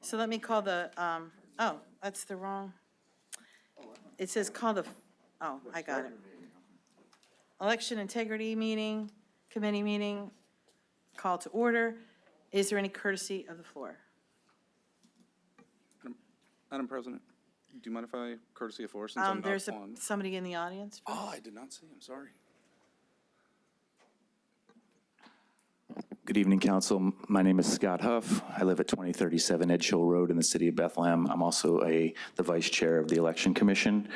So let me call the, oh, that's the wrong. It says call the, oh, I got it. Election integrity meeting, committee meeting, call to order. Is there any courtesy of the floor? Madam President, do you mind if I courtesy of floor since I'm not There's on? somebody in the audience. Oh, I did not see. I'm sorry. Good evening, Council. My name is Scott Huff. I live at 2037 Edge Hill Road in the city of Bethlehem. I'm also the Vice Chair of the Election Commission.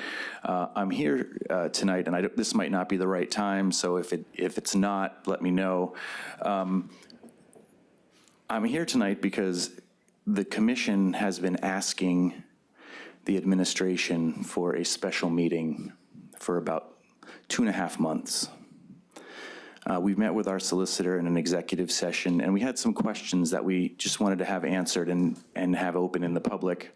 I'm here tonight, and this might not be the right time, so if it's not, let me know. I'm here tonight because the Commission has been asking the administration for a special meeting for about 2.5 months. We've met with our solicitor in an executive session, and we had some questions that we just wanted to have answered and have open in the public.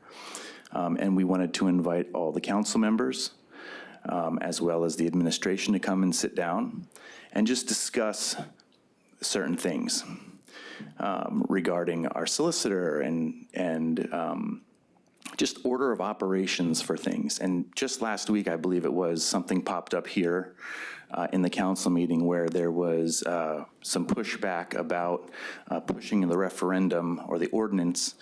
And we wanted to invite all the council members, as well as the administration, to come and sit down and just discuss certain things regarding our solicitor and just order of operations for things. And just last week, I believe it was, something popped up here in the council meeting where there was some pushback about pushing the referendum or the ordinance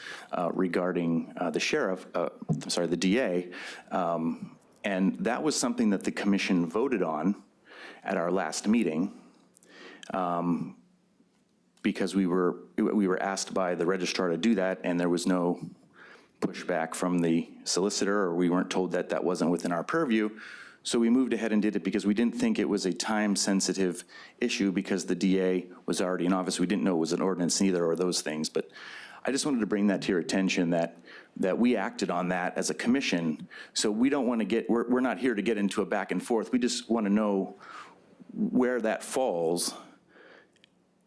regarding the sheriff, the DA. And that was something that the commission voted on at our last meeting because we were asked by the registrar to do that, and there was no pushback from the solicitor, or we weren't told that that wasn't within our purview. So we moved ahead and did it because we didn't think it was a time-sensitive issue because the DA was already in office. We didn't know it was an ordinance either, or those things. But I just wanted to bring that to your attention that we acted on that as a commission. So we don't want to get, we're not here to get into a back and forth. We just want to know where that falls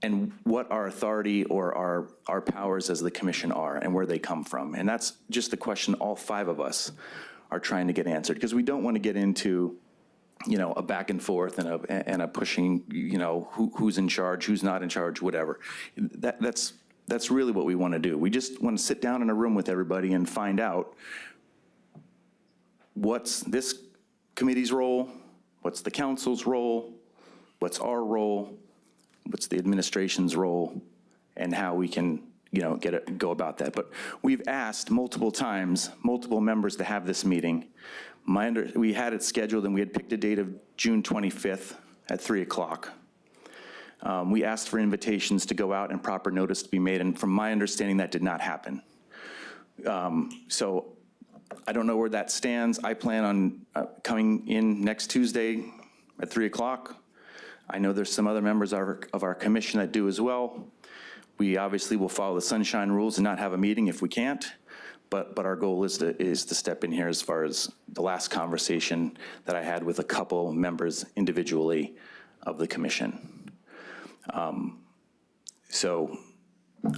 and what our authority or our powers as the commission are and where they come from. And that's just the question all 5 of us are trying to get answered, because we don't want to get into, a back and forth and a pushing, who's in charge, who's not in charge, whatever. That's really what we want to do. We just want to sit down in a room with everybody and find out what's this committee's role, what's the council's role, what's our role, what's the administration's role, and how we can go about that. But we've asked multiple times, multiple members to have this meeting. We had it scheduled and we had picked a date of June 25th at 3 o'clock. We asked for invitations to go out and proper notice to be made, and from my understanding, that did not happen. So I don't know where that stands. I plan on coming in next Tuesday at 3 o'clock. I know there's some other members of our commission that do as well. We obviously will follow the sunshine rules and not have a meeting if we can't, but our goal is to step in here as far as the last conversation that I had with a couple members individually of the commission. So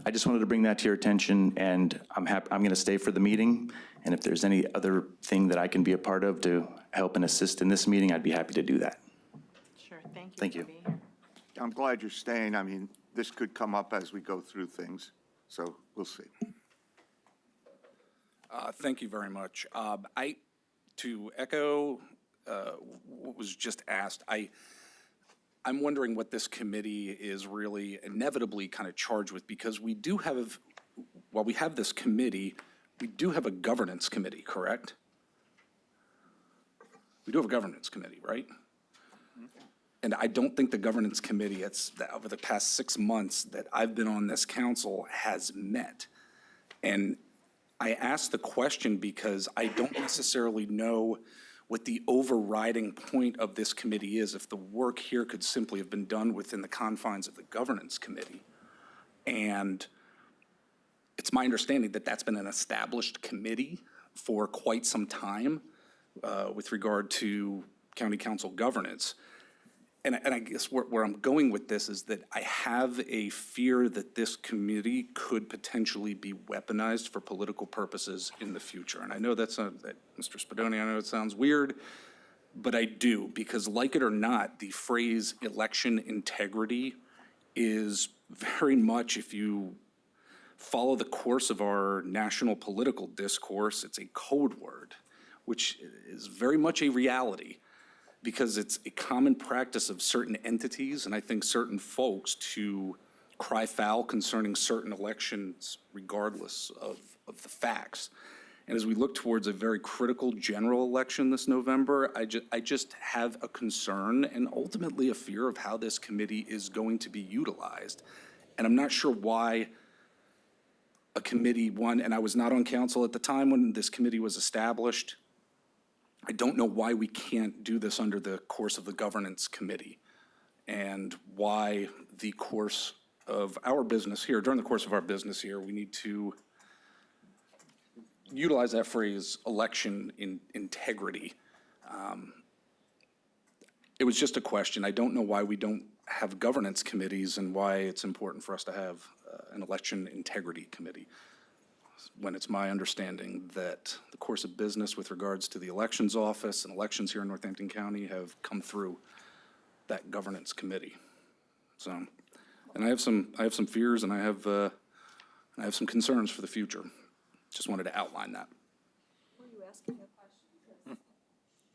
I just wanted to bring that to your attention, and I'm going to stay for the meeting, and if there's any other thing that I can be a part of to help and assist in this meeting, I'd be happy to do that. Sure, thank you. Thank you. For being here. I'm glad you're staying. I mean, this could come up as we go through things, so we'll see. Thank you very much. To echo what was just asked, I'm wondering what this committee is really inevitably kind of charged with, because we do have, while we have this committee, we do have a governance committee, correct? We do have a governance committee, right? And I don't think the governance committee, over the past 6 months that I've been on this council, has met. And I ask the question because I don't necessarily know what the overriding point of this committee is, if the work here could simply have been done within the confines of the governance committee. And it's my understanding that that's been an established committee for quite some time with regard to county council governance. And I guess where I'm going with this is that I have a fear that this committee could potentially be weaponized for political purposes in the future. And I know that Mr. Spadoni, I know it sounds weird, but I do, because like it or not, the phrase election integrity is very much, if you follow the course of our national political discourse. It's a code word, which is very much a reality because it's a common practice of certain entities and I think certain folks to cry foul concerning certain elections regardless of the facts. And as we look towards a very critical general election this November, I just have a concern and ultimately a fear of how this committee is going to be utilized. And I'm not sure why a committee, and I was not on council at the time when this committee was established. I don't know why we can't do this under the course of the governance committee and why the course of our business here, during the course of our business here, we need to utilize that phrase, election integrity. It was just a question. I don't know why we don't have governance committees and why it's important for us to have an election integrity committee, when it's my understanding that the course of business with regards to the elections office and elections here in Northampton County have come through that governance committee. So, and I have some fears and I have some concerns for the future. Just wanted to outline that. Were you asking a question?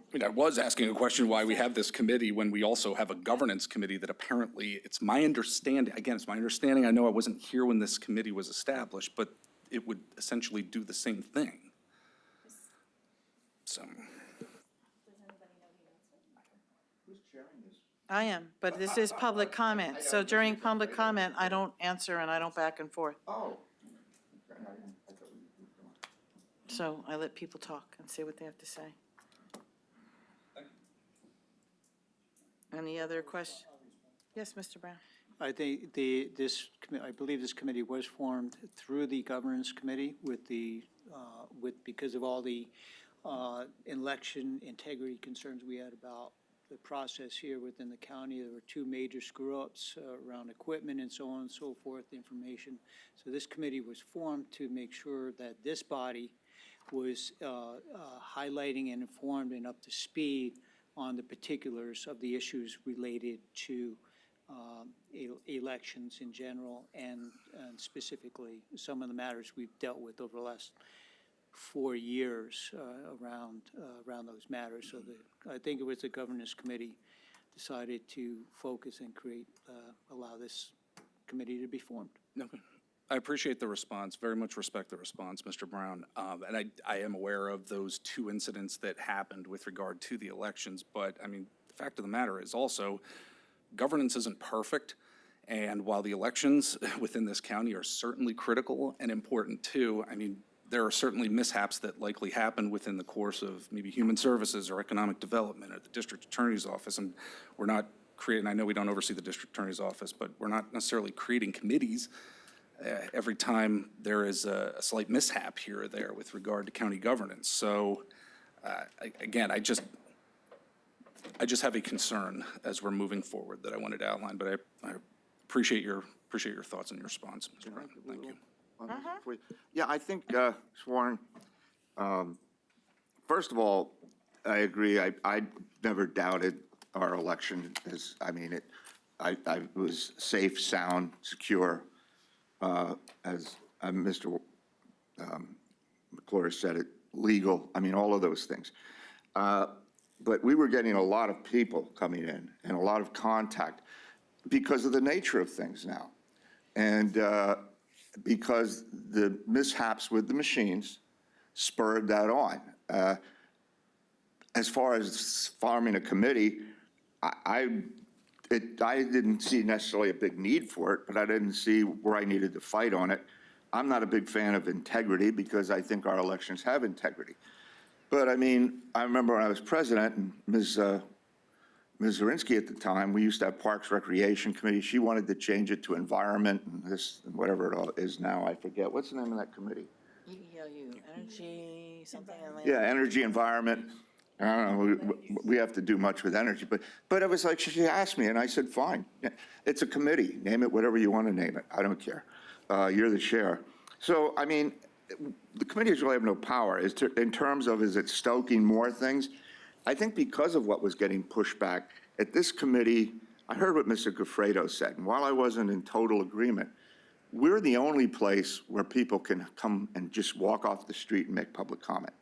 I mean, I was asking a question why we have this committee when we also have a governance committee that apparently, it's my understanding, again, it's my understanding, I know I wasn't here when this committee was established, but it would essentially do the same thing. So. I am, but this is public comment. So during public comment, I don't answer and I don't back and forth. Oh. So I let people talk and say what they have to say. Any other questions? Yes, Mr. Brown? I think I believe this committee was formed through the governance committee because of all the election integrity concerns we had about the process here within the county. There were two major screw-ups around equipment and so on and so forth, information. So this committee was formed to make sure that this body was highlighting and informed and up to speed on the particulars of the issues related to elections in general and specifically some of the matters we've dealt with over the last 4 years around those matters. So I think it was the governance committee decided to focus and allow this committee to be formed. Okay. I appreciate the response, very much respect the response, Mr. Brown. And I am aware of those two incidents that happened with regard to the elections. But I mean, the fact of the matter is also governance isn't perfect. And while the elections within this county are certainly critical and important too, I mean, there are certainly mishaps that likely happen within the course of maybe human services or economic development or the district attorney's office. And we're not creating, I know we don't oversee the district attorney's office, but we're not necessarily creating committees every time there is a slight mishap here or there with regard to county governance. So again, I just have a concern as we're moving forward that I wanted to outline, but I appreciate your thoughts and your response, Mr. Brown. Thank you. Yeah, I think, Sworn, first of all, I agree. I never doubted our election. I was safe, sound, secure. As Mr. McClure said it, legal, all of those things. But we were getting a lot of people coming in and a lot of contact because of the nature of things now. And because the mishaps with the machines spurred that on. As far as forming a committee, I didn't see necessarily a big need for it, but I didn't see where I needed to fight on it. I'm not a big fan of integrity because I think our elections have integrity. But I remember when I was president, and Ms. Zirinsky at the time, we used to have Parks Recreation Committee. She wanted to change it to Environment and this, and whatever it all is now, I forget. What's the name of that committee? EELU, energy, something. Yeah, Energy, Environment. I don't know, we have to do much with energy, but it was like, she asked me, and I said, fine. It's a committee, name it whatever you want to name it, I don't care. You're the chair. So, the committees really have no power. In terms of, is it stoking more things? I think because of what was getting pushed back, at this committee, I heard what Mr. Goffredo said, and while I wasn't in total agreement, we're the only place where people can come and just walk off the street and make public comment.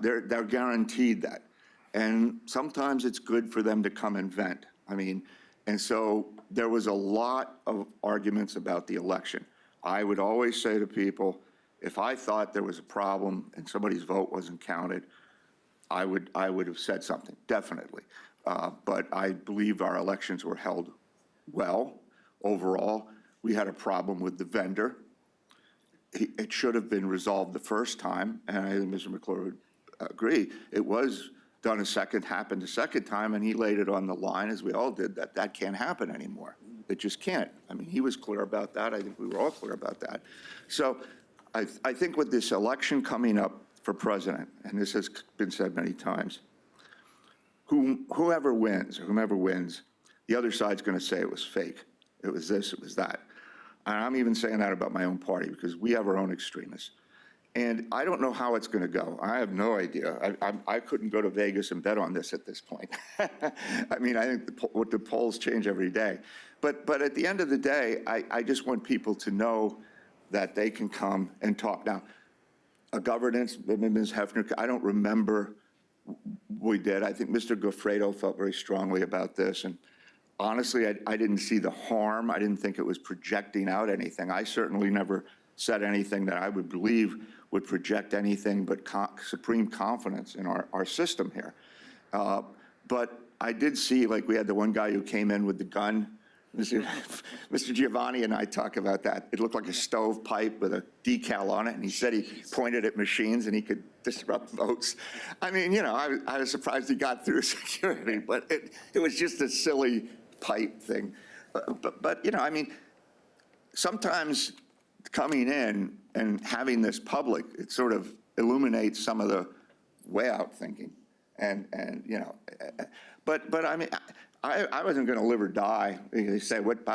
They're guaranteed that. And sometimes it's good for them to come and vent. I mean, and so there was a lot of arguments about the election. I would always say to people, if I thought there was a problem and somebody's vote wasn't counted, I would have said something, definitely. But I believe our elections were held well overall. We had a problem with the vendor. It should have been resolved the first time, and I think Mr. McClure would agree. It was done happened a second time, and he laid it on the line, as we all did, that can't happen anymore. It just can't. I mean, he was clear about that. I think we were all clear about that. So I think with this election coming up for president, and this has been said many times, whoever wins, the other side's going to say it was fake. It was this, it was that. And I'm even saying that about my own party, because we have our own extremists. And I don't know how it's going to go. I have no idea. I couldn't go to Vegas and bet on this at this point. I mean, I think the polls change every day. But at the end of the day, I just want people to know that they can come and talk. Now, a governance, Ms. Hefner, I don't remember we did. I think Mr. Goffredo felt very strongly about this. And honestly, I didn't see the harm. I didn't think it was projecting out anything. I certainly never said anything that I would believe would project anything but supreme confidence in our system here. But I did see, like, we had the one guy who came in with the gun. Mr. Giovanni and I talk about that. It looked like a stovepipe with a decal on it, and he said he pointed at machines and he could disrupt votes. I mean, you know, I was surprised he got through security, but it was just a silly pipe thing. But you know, I mean, sometimes coming in and having this public, it sort of illuminates some of the way out thinking. And you know, but I mean, I wasn't going to live or die. They say, what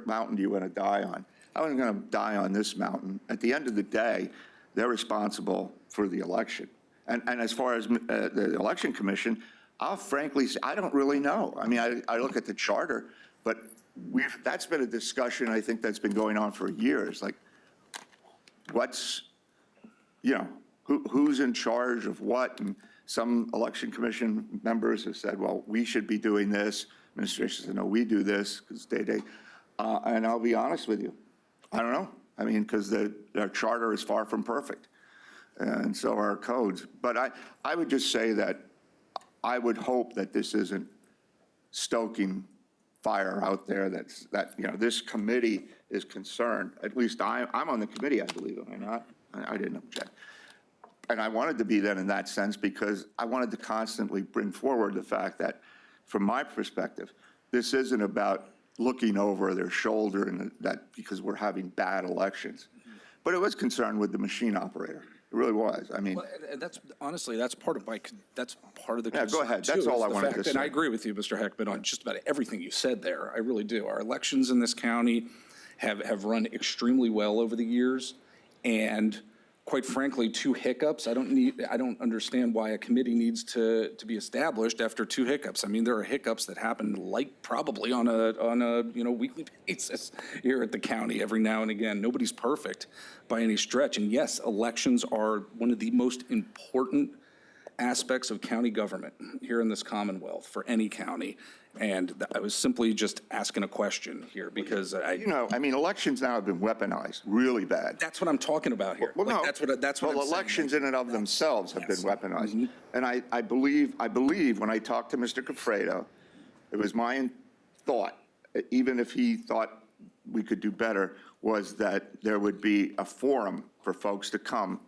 mountain do you want to die on? I wasn't going to die on this mountain. At the end of the day, they're responsible for the election. And as far as the Election Commission, I'll frankly say, I don't really know. I mean, I look at the charter, but that's been a discussion, I think, that's been going on for years. Like, what's, you know, who's in charge of what? And some Election Commission members have said, well, we should be doing this. Administration said, no, we do this, because and I'll be honest with you, I don't know. I mean, because our charter is far from perfect, and so are our codes. But I would just say that I would hope that this isn't stoking fire out there, that you know, this committee is concerned. At least I'm on the committee, I believe, am I not? I didn't object. And I wanted to be then in that sense because I wanted to constantly bring forward the fact that, from my perspective, this isn't about looking over their shoulder and that because we're having bad elections. But it was concerned with the machine operator. It really was. I mean, Well, that's honestly, that's part of the Yeah, concern. go ahead. That's too, all is I the wanted fact- to say. And I agree with you, Mr. Heckman, on just about everything you said there. I really do. Our elections in this county have run extremely well over the years, and quite frankly, 2 hiccups. I don't understand why a committee needs to be established after 2 hiccups. I mean, there are hiccups that happen probably on a weekly basis here at the county every now and again. Nobody's perfect by any stretch. And yes, elections are one of the most important aspects of county government here in this Commonwealth for any county. And I was simply just asking a question here because you know, I mean, elections now have been weaponized really bad. that's what I'm talking about here. Well, Like, no. that's what I'm saying. Elections in and of themselves have been Yes. weaponized. And I believe when I talked to Mr. Goffredo, it was my thought, even if he thought we could do better, was that there would be a forum for folks to come.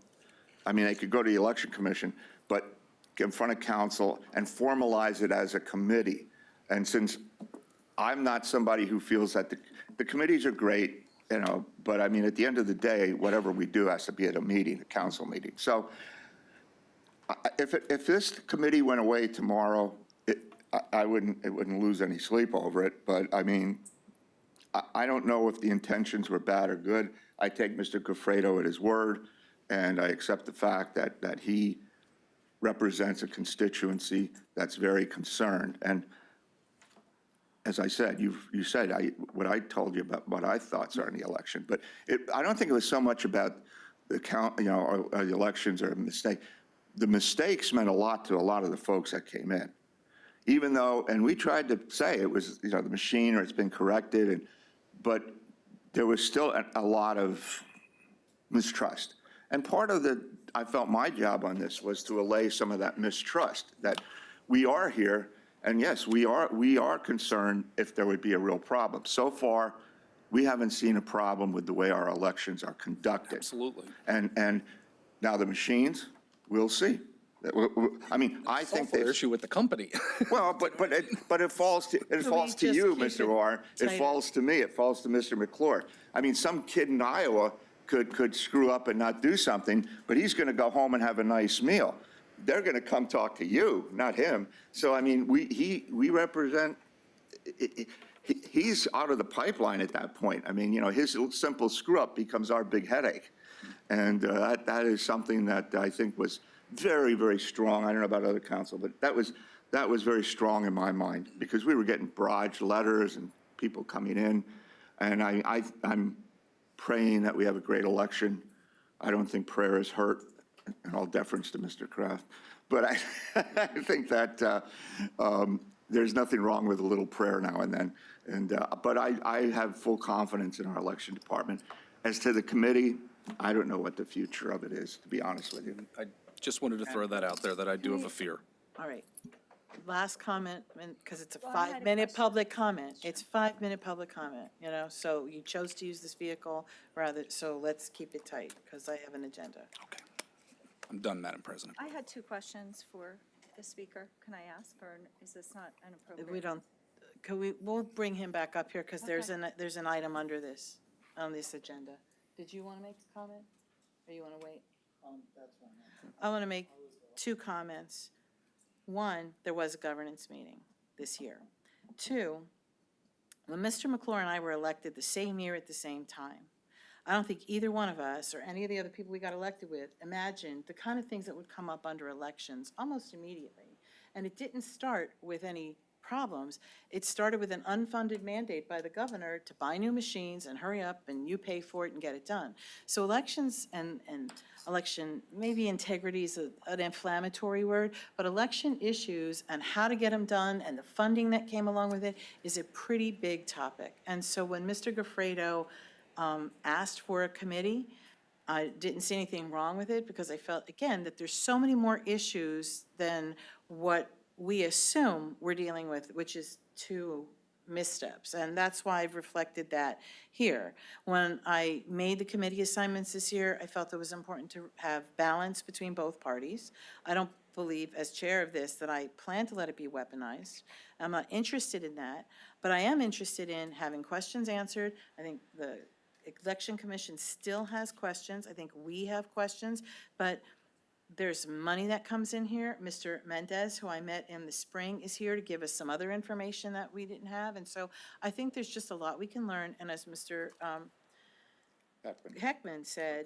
I mean, they could go to the Election Commission, but get in front of council and formalize it as a committee. And since I'm not somebody who feels that the committees are great, you know, but I mean, at the end of the day, whatever we do has to be at a meeting, a council meeting. So if this committee went away tomorrow, it wouldn't lose any sleep over it. But I mean, I don't know if the intentions were bad or good. I take Mr. Goffredo at his word, and I accept the fact that he represents a constituency that's very concerned. And as I said, you said what I told you about what I thoughts are in the election, but I don't think it was so much about the count, or the elections or a mistake. The mistakes meant a lot to a lot of the folks that came in, even though, and we tried to say it was, the machine or it's been corrected, but there was still a lot of mistrust. And part of I felt my job on this was to allay some of that mistrust, that we are here, and yes, we are concerned if there would be a real problem. So far, we haven't seen a problem with the way our elections are conducted. Absolutely. And now the machines, we'll see. I mean, I think Software they've, issue with the company. well, but it falls to just you, keep Mr. it Warren. It tighter? falls to me. It falls to Mr. McClure. I mean, some kid in Iowa could screw up and not do something, but he's going to go home and have a nice meal. They're going to come talk to you, not him. So, I mean, we represent, he's out of the pipeline at that point. I mean, his simple screw up becomes our big headache. And that is something that I think was very, very strong. I don't know about other council, but that was very strong in my mind, because we were getting barrage letters and people coming in. And I'm praying that we have a great election. I don't think prayer is hurt, in all deference to Mr. Kraft. But I think that there's nothing wrong with a little prayer now and then. But I have full confidence in our election department. As to the committee, I don't know what the future of it is, to be honest with you. I just wanted to throw that out there, that I do have a fear. All right. Last comment, because it's a Well, I had a 5-minute question. public comment. It's 5-minute public comment, so you chose to use this vehicle so let's keep it tight, because I have an agenda. Okay. I'm done, Madam President. I had 2 questions for the speaker. Can I ask, or is this not inappropriate? We don't, we'll bring him back up here, because there's an item under this, on this agenda. Did you want to make a comment, or you want to wait? That's fine. I want to make 2 comments. One, there was a governance meeting this year. 2, when Mr. McClure and I were elected the same year at the same time, I don't think either one of us or any of the other people we got elected with imagined the kind of things that would come up under elections almost immediately. And it didn't start with any problems. It started with an unfunded mandate by the governor to buy new machines and hurry up and you pay for it and get it done. So elections and election, maybe integrity is an inflammatory word, but election issues and how to get them done and the funding that came along with it is a pretty big topic. And so when Mr. Goffredo asked for a committee, I didn't see anything wrong with it, because I felt, again, that there's so many more issues than what we assume we're dealing with, which is 2 missteps. And that's why I've reflected that here. When I made the committee assignments this year, I felt it was important to have balance between both parties. I don't believe, as chair of this, that I plan to let it be weaponized. I'm not interested in that, but I am interested in having questions answered. I think the Election Commission still has questions. I think we have questions, but there's money that comes in here. Mr. Mendez, who I met in the spring, is here to give us some other information that we didn't have. And so I think there's just a lot we can learn. And as Mr. Heckman said,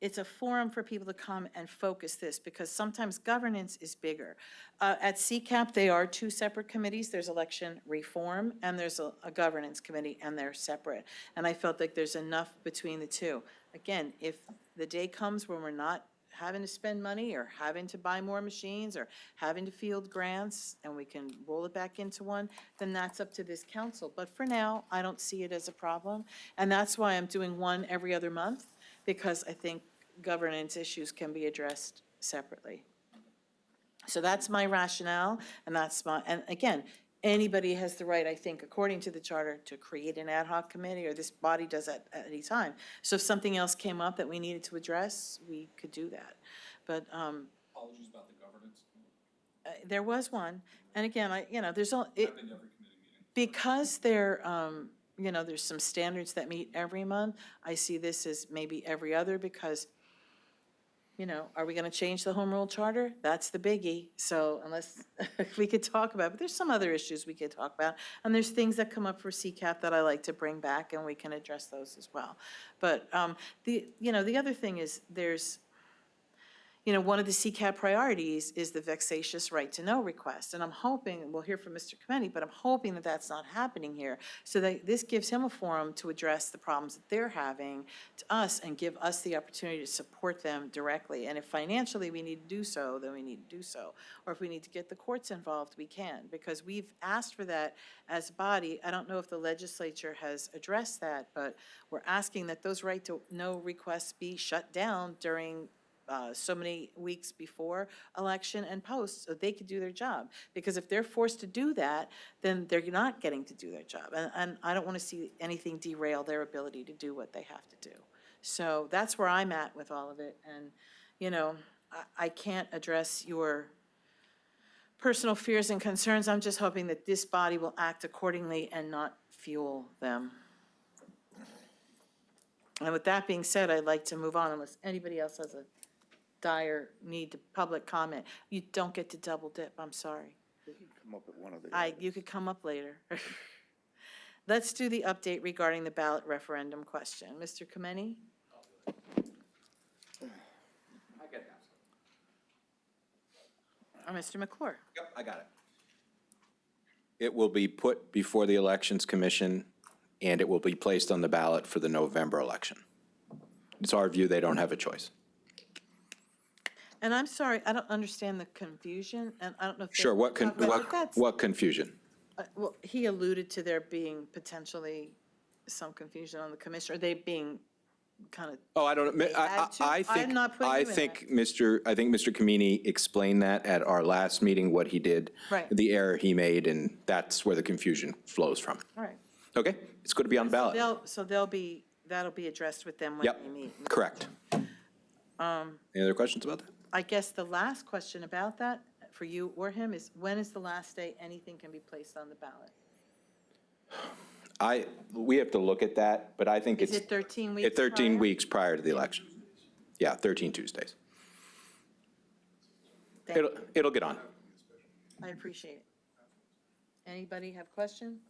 it's a forum for people to come and focus this, because sometimes governance is bigger. At CCAP, they are 2 separate committees. There's election reform and there's a governance committee, and they're separate. And I felt like there's enough between the 2. Again, if the day comes when we're not having to spend money or having to buy more machines or having to field grants and we can roll it back into one, then that's up to this council. But for now, I don't see it as a problem. And that's why I'm doing one every other month, because I think governance issues can be addressed separately. So that's my rationale, and and again, anybody has the right, I think, according to the charter, to create an ad hoc committee, or this body does that at any time. So if something else came up that we needed to address, we could do that. But Apologies about the governance. there was one, and again, there's all, Every committee meeting. because there's some standards that meet every month. I see this as maybe every other, because are we going to change the home rule charter? That's the biggie. So unless we could talk about, but there's some other issues we could talk about. And there's things that come up for CCAP that I like to bring back, and we can address those as well. But the other thing is one of the CCAP priorities is the vexatious right to know request. And I'm hoping, and we'll hear from Mr. Kemeny, but I'm hoping that that's not happening here. So that this gives him a forum to address the problems that they're having to us and give us the opportunity to support them directly. And if financially we need to do so, then we need to do so. Or if we need to get the courts involved, we can, because we've asked for that as a body. I don't know if the legislature has addressed that, but we're asking that those right to know requests be shut down during so many weeks before election and post, so they could do their job. Because if they're forced to do that, then they're not getting to do their job. And I don't want to see anything derail their ability to do what they have to do. So that's where I'm at with all of it. And, I can't address your personal fears and concerns. I'm just hoping that this body will act accordingly and not fuel them. And with that being said, I'd like to move on unless anybody else has a dire need to public comment. You don't get to double dip, I'm sorry. Come up with one of the You could come up later. Let's do the update regarding the ballot referendum question. Mr. Kemeny? I get that. Or Mr. McClure? Yep, I got it. It will be put before the Elections Commission, and it will be placed on the ballot for the November election. It's our view they don't have a choice. And I'm sorry, I don't understand the confusion, and I don't know if. Sure, what What confusion? Well, he alluded to there being potentially some confusion on the commission, or they being kind of. Oh, I don't know. I think, I'm not putting I you in think Mr. Kamini explained that at our last meeting, what he did. Right. The error he made, and that's where the confusion flows from. All right. Okay, it's going to be on the ballot. That'll be addressed with them when Yep, we meet. correct. Any other questions about that? I guess the last question about that, for you or him, is when is the last day anything can be placed on the ballot? We have to look at that, but I think Is it's. it 13 weeks It's 13 prior? weeks prior to the election. Yeah, 13 Tuesdays. Thank you. It'll get on. I appreciate it. Anybody have questions?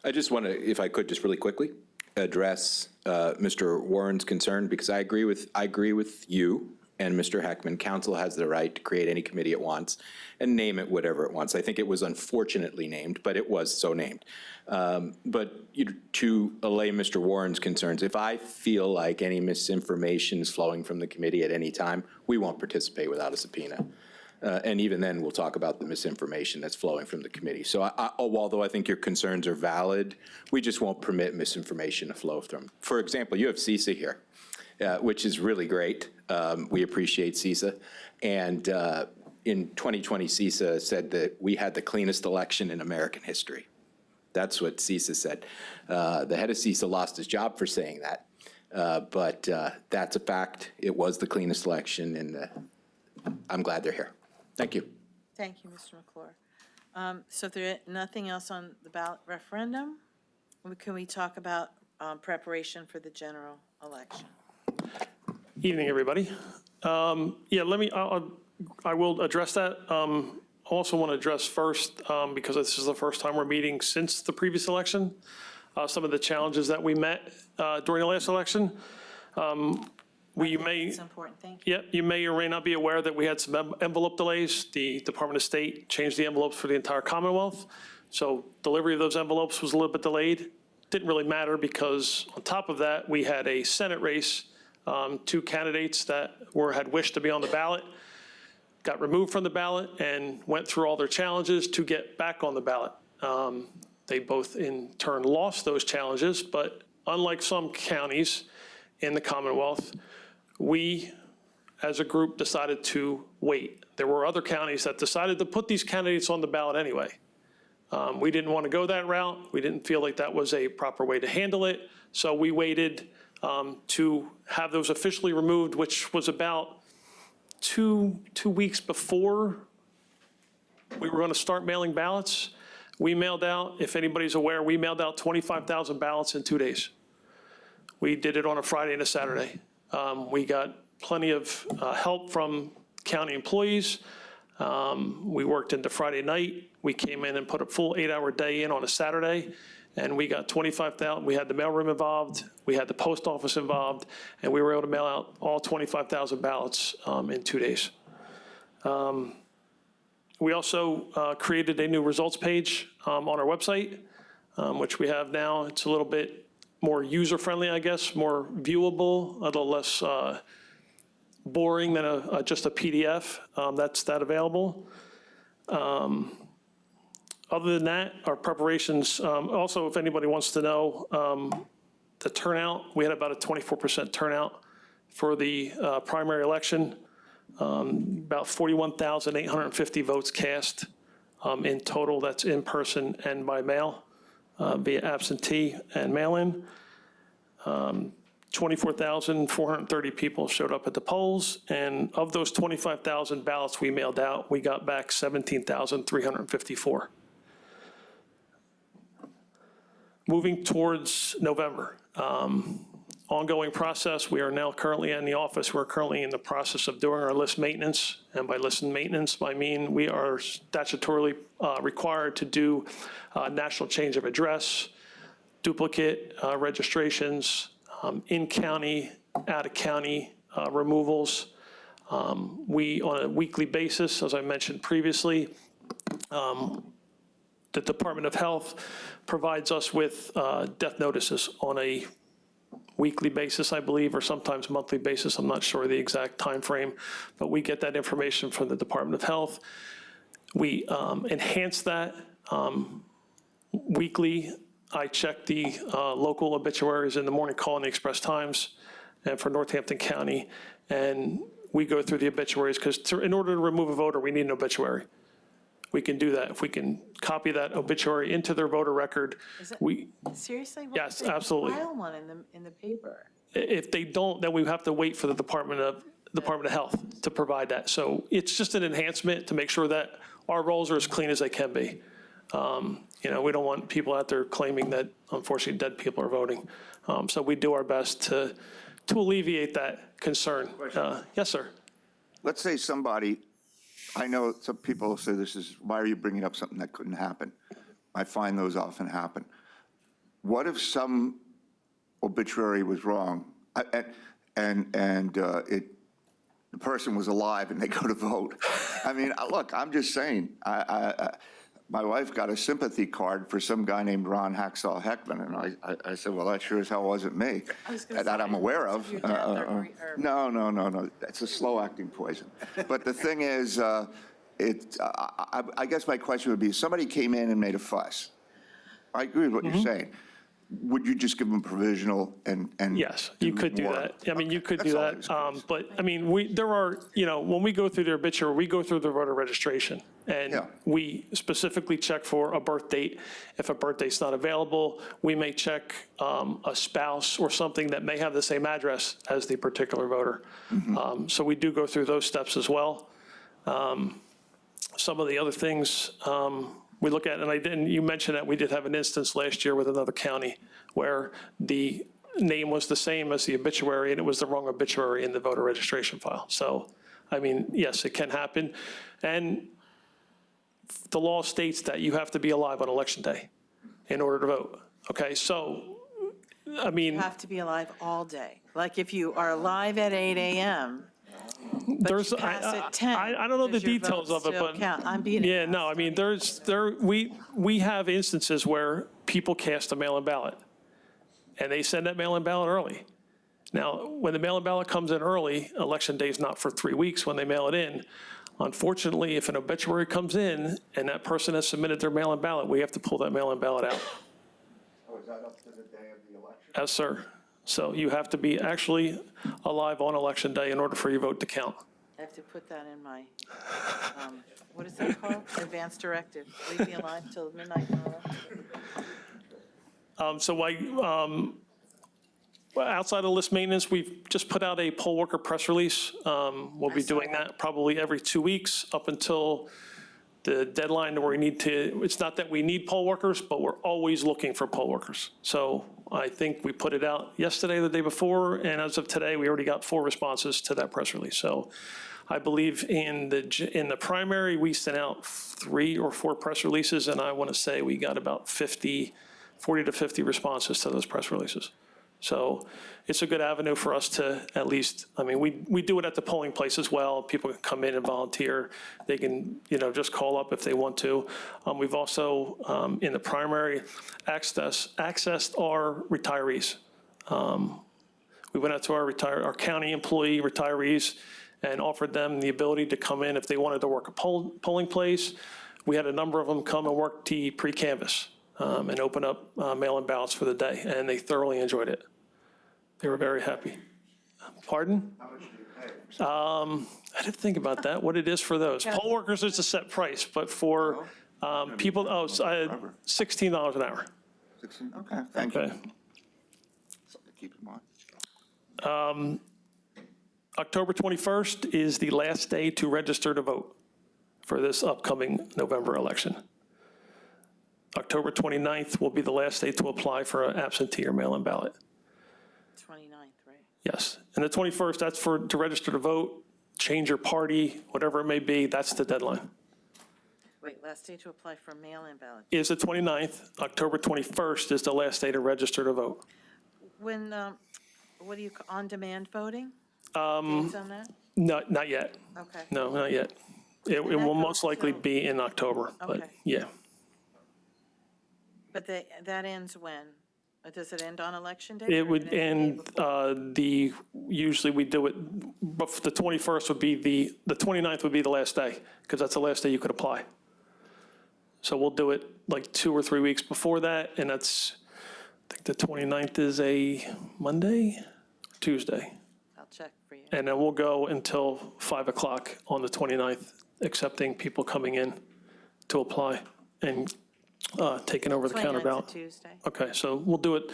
I just want to, if I could, just really quickly address Mr. Warren's concern, because I agree with you and Mr. Heckman. Council has the right to create any committee it wants and name it whatever it wants. I think it was unfortunately named, but it was so named. But to allay Mr. Warren's concerns, if I feel like any misinformation is flowing from the committee at any time, we won't participate without a subpoena. And even then, we'll talk about the misinformation that's flowing from the committee. So although I think your concerns are valid, we just won't permit misinformation to flow from. For example, you have CISA here, which is really great. We appreciate CISA. And in 2020, CISA said that we had the cleanest election in American history. That's what CISA said. The head of CISA lost his job for saying that. But that's a fact. It was the cleanest election, and I'm glad they're here. Thank you. Thank you, Mr. McClure. So if there is nothing else on the ballot referendum, can we talk about preparation for the general election? Evening, everybody. I will address that. Also want to address first, because this is the first time we're meeting since the previous election, some of the challenges that we met during the last election. It's important, thank you. You may or may not be aware that we had some envelope delays. The Department of State changed the envelopes for the entire Commonwealth. So delivery of those envelopes was a little bit delayed. Didn't really matter because on top of that, we had a Senate race, 2 candidates that had wished to be on the ballot, got removed from the ballot and went through all their challenges to get back on the ballot. They both in turn lost those challenges, but unlike some counties in the Commonwealth, we, as a group, decided to wait. There were other counties that decided to put these candidates on the ballot anyway. We didn't want to go that route. We didn't feel like that was a proper way to handle it. So we waited to have those officially removed, which was about two weeks before we were going to start mailing ballots. We mailed out, if anybody's aware, we mailed out 25,000 ballots in 2 days. We did it on a Friday and a Saturday. We got plenty of help from county employees. We worked into Friday night. We came in and put a full 8-hour day in on a Saturday and we got 25,000, we had the mailroom involved, we had the post office involved, and we were able to mail out all 25,000 ballots in 2 days. We also created a new results page on our website, which we have now. It's a little bit more user-friendly, I guess, more viewable, a little less boring than just a PDF. That's available. Other than that, our preparations, also, if anybody wants to know, the turnout, we had about a 24% turnout for the primary election. About 41,850 votes cast in total. That's in person and by mail, via absentee and mail-in. 24,430 people showed up at the polls, and of those 25,000 ballots we mailed out, we got back 17,354. Moving towards November. Ongoing process. We are now currently in the office. We're currently in the process of doing our list maintenance. And by list maintenance, I mean we are statutorily required to do national change of address, duplicate registrations, in-county, out-of-county removals. We, on a weekly basis, as I mentioned previously, the Department of Health provides us with death notices on a weekly basis, I believe, or sometimes monthly basis. I'm not sure the exact time frame, but we get that information from the Department of Health. We enhance that weekly. I check the local obituaries in the Morning Call and the Express Times and for Northampton County, and we go through the obituaries because in order to remove a voter, we need an obituary. We can do that. If we can copy that obituary into their voter record, Seriously? What Yes, if they absolutely. File one in the paper. If they don't, then we have to wait for the Department of Health to provide that. So it's just an enhancement to make sure that our rolls are as clean as they can be. We don't want people out there claiming that unfortunately dead people are voting. So we do our best to alleviate that concern. Yes, sir. Let's say somebody, I know some people say why are you bringing up something that couldn't happen? I find those often happen. What if some obituary was wrong and the person was alive and they go to vote? I mean, look, I'm just saying, my wife got a sympathy card for some guy named Ron Hacksaw Heckman, and I said, well, that sure as hell wasn't me, that I'm aware of. Your death or- No, that's a slow-acting poison. But the thing is, I guess my question would be, if somebody came in and made a fuss, I agree with what you're saying, would you just give them provisional and Yes, you could do more? that. I mean, you could That's do all I that. was curious. But, I mean, there are, when we go through their obituary, we go through their voter registration. And Yeah. we specifically check for a birth date. If a birth date's not available, we may check a spouse or something that may have the same address as the particular voter. So we do go through those steps as well. Some of the other things we look at, and you mentioned that we did have an instance last year with another county where the name was the same as the obituary and it was the wrong obituary in the voter registration file. So, I mean, yes, it can happen. And the law states that you have to be alive on election day in order to vote. Okay, so, I mean. You have to be alive all day. Like if you are alive at 8 a.m., but There's, you pass at 10. I don't know the does your details vote of it, still but. count? I'm being Yeah, asked. no, I mean, we have instances where people cast a mail-in ballot, and they send that mail-in ballot early. Now, when the mail-in ballot comes in early, election day is not for 3 weeks when they mail it in. Unfortunately, if an obituary comes in and that person has submitted their mail-in ballot, we have to pull that mail-in ballot out. Oh, is that up to the day of the election? Yes, sir. So you have to be actually alive on election day in order for your vote to count. I have to put that in my, what is that called? Advance directive. Leave me alive till midnight. Outside of list maintenance, we've just put out a poll worker press release. We'll be doing that probably every 2 weeks up until the deadline where we need to, it's not that we need poll workers, but we're always looking for poll workers. So I think we put it out yesterday, the day before, and as of today, we already got 4 responses to that press release. So I believe in the primary, we sent out 3 or 4 press releases, and I want to say we got about 50 40 to 50 responses to those press releases. So it's a good avenue for us to at least, I mean, we do it at the polling place as well. People can come in and volunteer. They can, just call up if they want to. We've also, in the primary, accessed our retirees. We went out to our county employee retirees and offered them the ability to come in if they wanted to work a polling place. We had a number of them come and work the pre-canvass and open up mail-in ballots for the day, and they thoroughly enjoyed it. They were very happy. Pardon? How much do you pay? I didn't think about that, what it is for those. Poll workers, it's a set price, but for people, $16 an hour. 16, okay, thank you. Okay. Something to keep in mind. October 21st is the last day to register to vote for this upcoming November election. October 29th will be the last day to apply for an absentee or mail-in ballot. 29th, right? Yes, and the 21st, that's to register to vote, change your party, whatever it may be, that's the deadline. Wait, last day to apply for mail-in ballot. Is the 29th, October 21st is the last day to register to vote. When, what do you, on-demand voting? Dates on that? Not yet, Okay. no, not yet. It will most likely be in October, but Okay. yeah. But that ends when? Does it end on election day? It or would does end the day end, before? usually we do it, but the 21st would be the 29th would be the last day, because that's the last day you could apply. So we'll do it like 2 or 3 weeks before that, and that's, I think the 29th is a Monday, Tuesday. I'll check for you. And then we'll go until 5 o'clock on the 29th, accepting people coming in to apply and taking over the counter 29th ballot. is Tuesday. Okay, so we'll do it,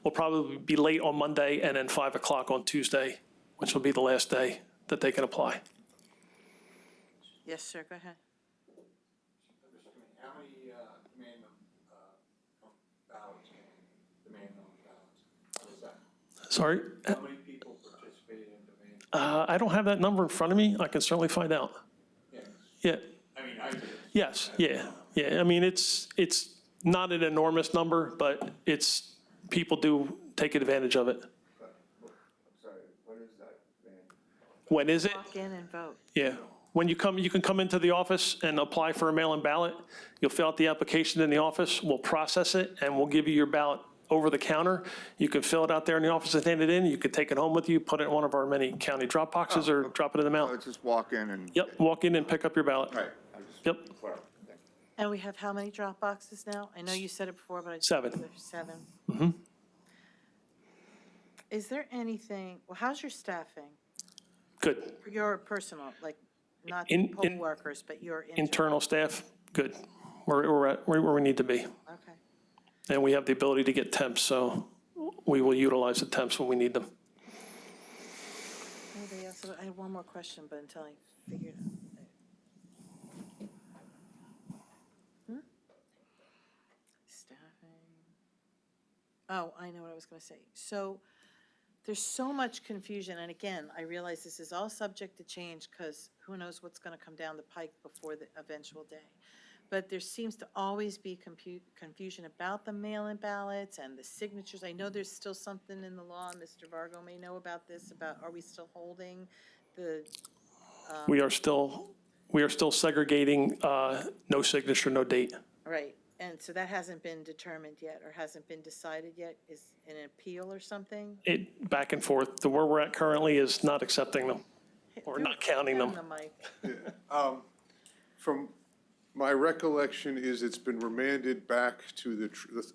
we'll probably be late on Monday and then 5 o'clock on Tuesday, which will be the last day that they can apply. Yes, sir, go ahead. How many manual ballots, the manual ballots? What is that? Sorry, How many people participated in the manual? I don't have that number in front of me. I can certainly find out. Yes. Yeah, I mean, I did. yes, yeah. I mean, it's not an enormous number, but people do take advantage of it. Sorry, what is that, man? When is it? Walk in and vote. Yeah. When you can come into the office and apply for a mail-in ballot. You'll fill out the application in the office, we'll process it, and we'll give you your ballot over the counter. You can fill it out there in the office and hand it in. You could take it home with you, put it in one of our many county drop boxes, or drop it in the So mail. just walk in and. Yep, walk in and pick up your ballot. Right. I just- Yep. Thank you. And we have how many drop boxes now? I know you said it before, but I. 7. There's 7. Is there anything, well, how's your staffing? Good. Your personal, like, not In- poll in- workers, but your Internal staff, good. We're at where we need to be. Okay. And we have the ability to get temps, so we will utilize the temps when we need them. Anybody else? I had one more question, but until I figured out. Staffing. Oh, I know what I was going to say. So there's so much confusion, and again, I realize this is all subject to change because who knows what's going to come down the pike before the eventual day. But there seems to always be confusion about the mail-in ballots and the signatures. I know there's still something in the law, and Mr. Vargo may know about this, about are we still holding the, We are still segregating, no signature, no date. right, and so that hasn't been determined yet or hasn't been decided yet? Is an appeal or something? It, back and forth. Where we're at currently is not accepting them or not counting them. Hand the mic. From my recollection is it's been remanded back to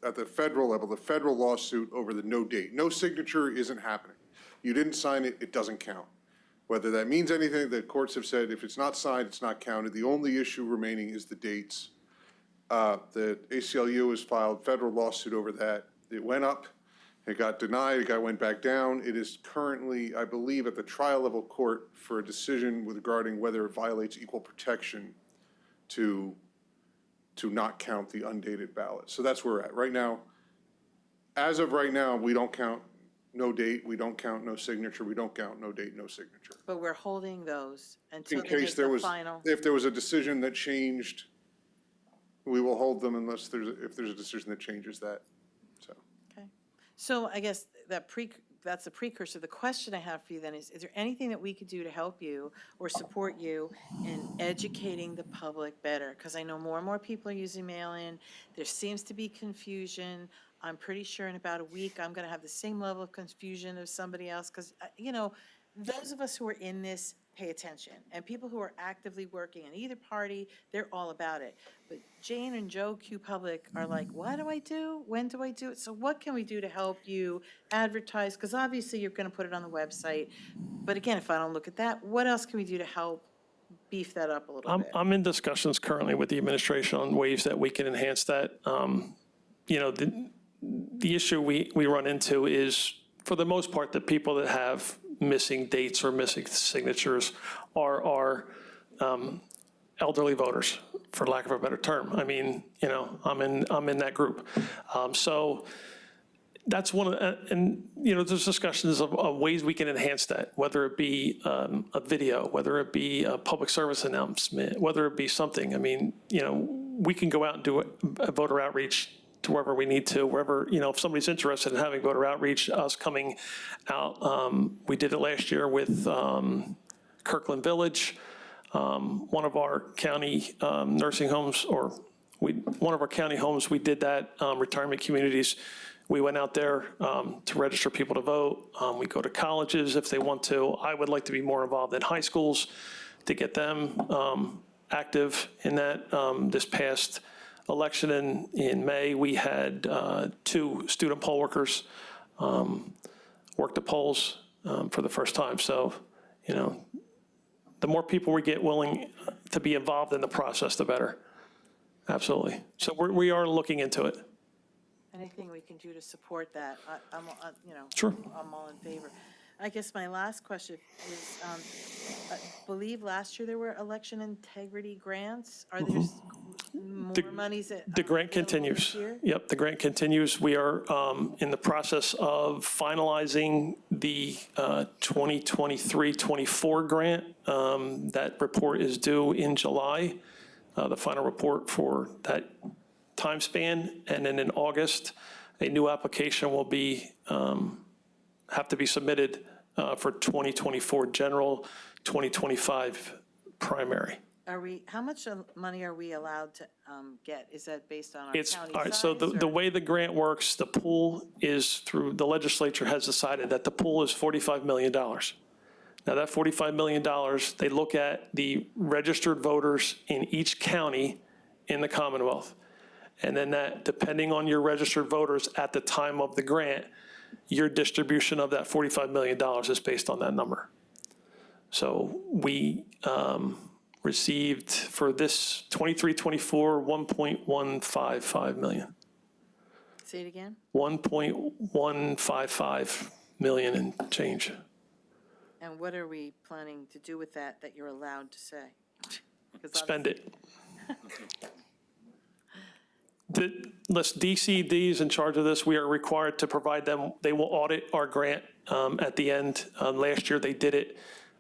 at the federal level, the federal lawsuit over the no date. No signature isn't happening. You didn't sign it, it doesn't count. Whether that means anything, the courts have said if it's not signed, it's not counted. The only issue remaining is the dates. The ACLU has filed federal lawsuit over that. It went up, it got denied, went back down. It is currently, I believe, at the trial level court for a decision regarding whether it violates equal protection to not count the undated ballot. So that's where we're at. Right now, as of right now, we don't count no date, we don't count no signature, we don't count no date, no signature. But we're holding those until In they case make there the was, final. if there was a decision that changed, we will hold them if there's a decision that changes that. So I guess that's a precursor. The question I have for you then is there anything that we could do to help you or support you in educating the public better? Because I know more and more people are using mail-in. There seems to be confusion. I'm pretty sure in about a week, I'm going to have the same level of confusion as somebody else. Because, those of us who are in this pay attention. And people who are actively working in either party, they're all about it. But Jane and Joe Q Public are like, what do I do? When do I do it? So what can we do to help you advertise? Because obviously you're going to put it on the website. But again, if I don't look at that, what else can we do to help beef that up a little bit? I'm in discussions currently with the administration on ways that we can enhance that. The issue we run into is, for the most part, the people that have missing dates or missing signatures are elderly voters, for lack of a better term. I mean, I'm in that group. So that's one of, and, there's discussions of ways we can enhance that, whether it be a video, whether it be a public service announcement, whether it be something. I mean, we can go out and do a voter outreach to wherever we need to, wherever, if somebody's interested in having voter outreach, us coming out. We did it last year with Kirkland Village, one of our county nursing homes, one of our county homes, we did that, retirement communities. We went out there to register people to vote. We go to colleges if they want to. I would like to be more involved in high schools to get them active in that. This past election in May, we had 2 student poll workers work the polls for the first time. So, the more people we get willing to be involved in the process, the better. Absolutely. So we are looking into it. Anything we can do to support that, I'm Sure. I'm all in favor. I guess my last question is, I believe last year there were election integrity grants. Are there more monies that? The grant available continues. this year? Yep, the grant continues. We are in the process of finalizing the 2023-24 grant. That report is due in July, the final report for that time span. And then in August, a new application will have to be submitted for 2024 general, 2025 primary. How much money are we allowed to get? Is that based on our It's, county all right, size? so the or- way the grant works, the pool is through, the legislature has decided that the pool is $45 million. Now, that $45 million, they look at the registered voters in each county in the Commonwealth. And then that, depending on your registered voters at the time of the grant, your distribution of that $45 million is based on that number. So we received for this 23-24, 1.155 million. Say it again? 1.155 million and change. And what are we planning to do with that you're allowed to say? 'Cause Spend it. DCD is in charge of this. We are required to provide them, they will audit our grant at the end. Last year, they did it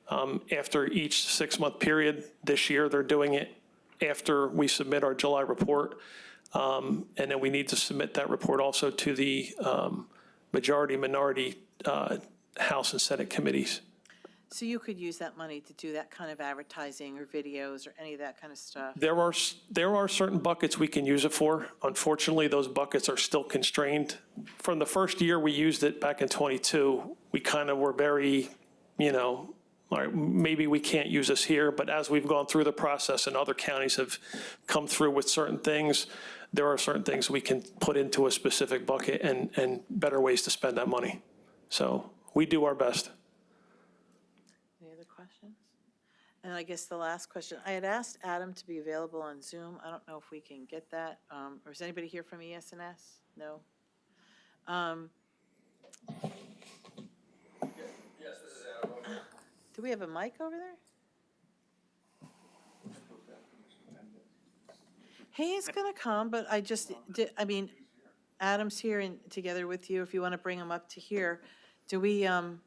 after each 6-month period. This year, they're doing it after we submit our July report. And then we need to submit that report also to the majority-minority House and Senate committees. So you could use that money to do that kind of advertising or videos or any of that kind of stuff? There are certain buckets we can use it for. Unfortunately, those buckets are still constrained. From the first year we used it back in '22, we kind of were very, all right, maybe we can't use this here, but as we've gone through the process and other counties have come through with certain things, there are certain things we can put into a specific bucket and better ways to spend that money. So we do our best. Any other questions? And I guess the last question, I had asked Adam to be available on Zoom. I don't know if we can get that. Or is anybody here from ES&S? No? Yes, this is Adam. Do we have a mic over there? He is going to come, but Adam's here and together with you. If you want to bring him up to here, do we, how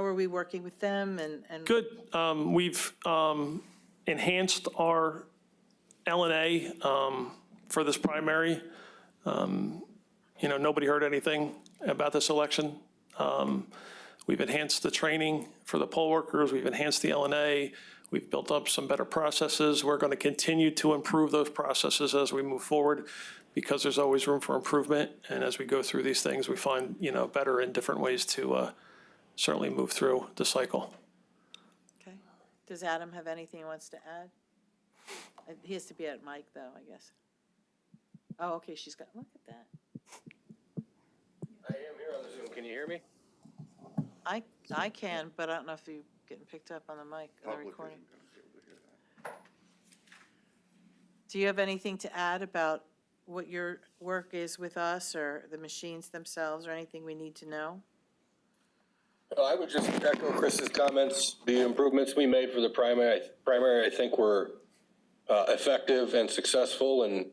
are we working with them and? Good. We've enhanced our LNA for this primary. nobody heard anything about this election. We've enhanced the training for the poll workers. We've enhanced the LNA. We've built up some better processes. We're going to continue to improve those processes as we move forward because there's always room for improvement. And as we go through these things, we find, better and different ways to certainly move through the cycle. Okay. Does Adam have anything he wants to add? He has to be at mic, though, I guess. Oh, okay, she's got, look at that. I am here on the Zoom. Can you hear me? I can, but I don't know if you're getting picked up on the mic, on the recording. Do you have anything to add about what your work is with us or the machines themselves or anything we need to know? Well, I would just echo Chris's comments. The improvements we made for the primary I think were effective and successful, and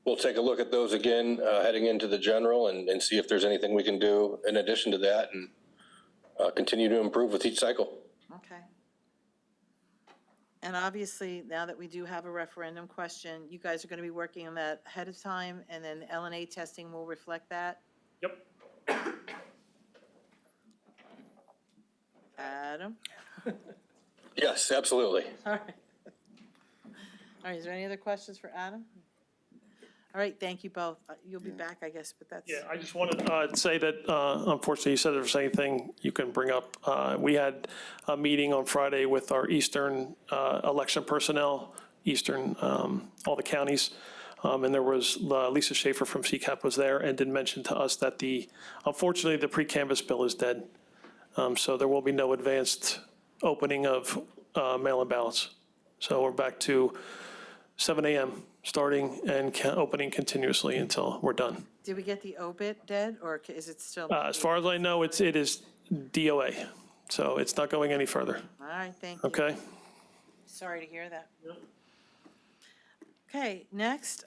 we'll take a look at those again heading into the general and see if there's anything we can do in addition to that and continue to improve with each cycle. Okay. And obviously, now that we do have a referendum question, you guys are going to be working on that ahead of time, and then LNA testing will reflect that? Yep. Adam? Yes, absolutely. All right. All right, is there any other questions for Adam? All right, thank you both. You'll be back, I guess, but that's. Yeah, I just wanted to say that, unfortunately, you said if there's anything you can bring up. We had a meeting on Friday with our Eastern election personnel, Eastern, all the counties. And there was Lisa Schaefer from CCAP was there and did mention to us that unfortunately, the pre-canvass bill is dead. So there will be no advanced opening of mail-in ballots. So we're back to 7 a.m. starting and opening continuously until we're done. Did we get the obit dead, or is it still? As far as I know, it is DOA, so it's not going any further. All right, thank you. Okay? Sorry to hear that. Okay, next,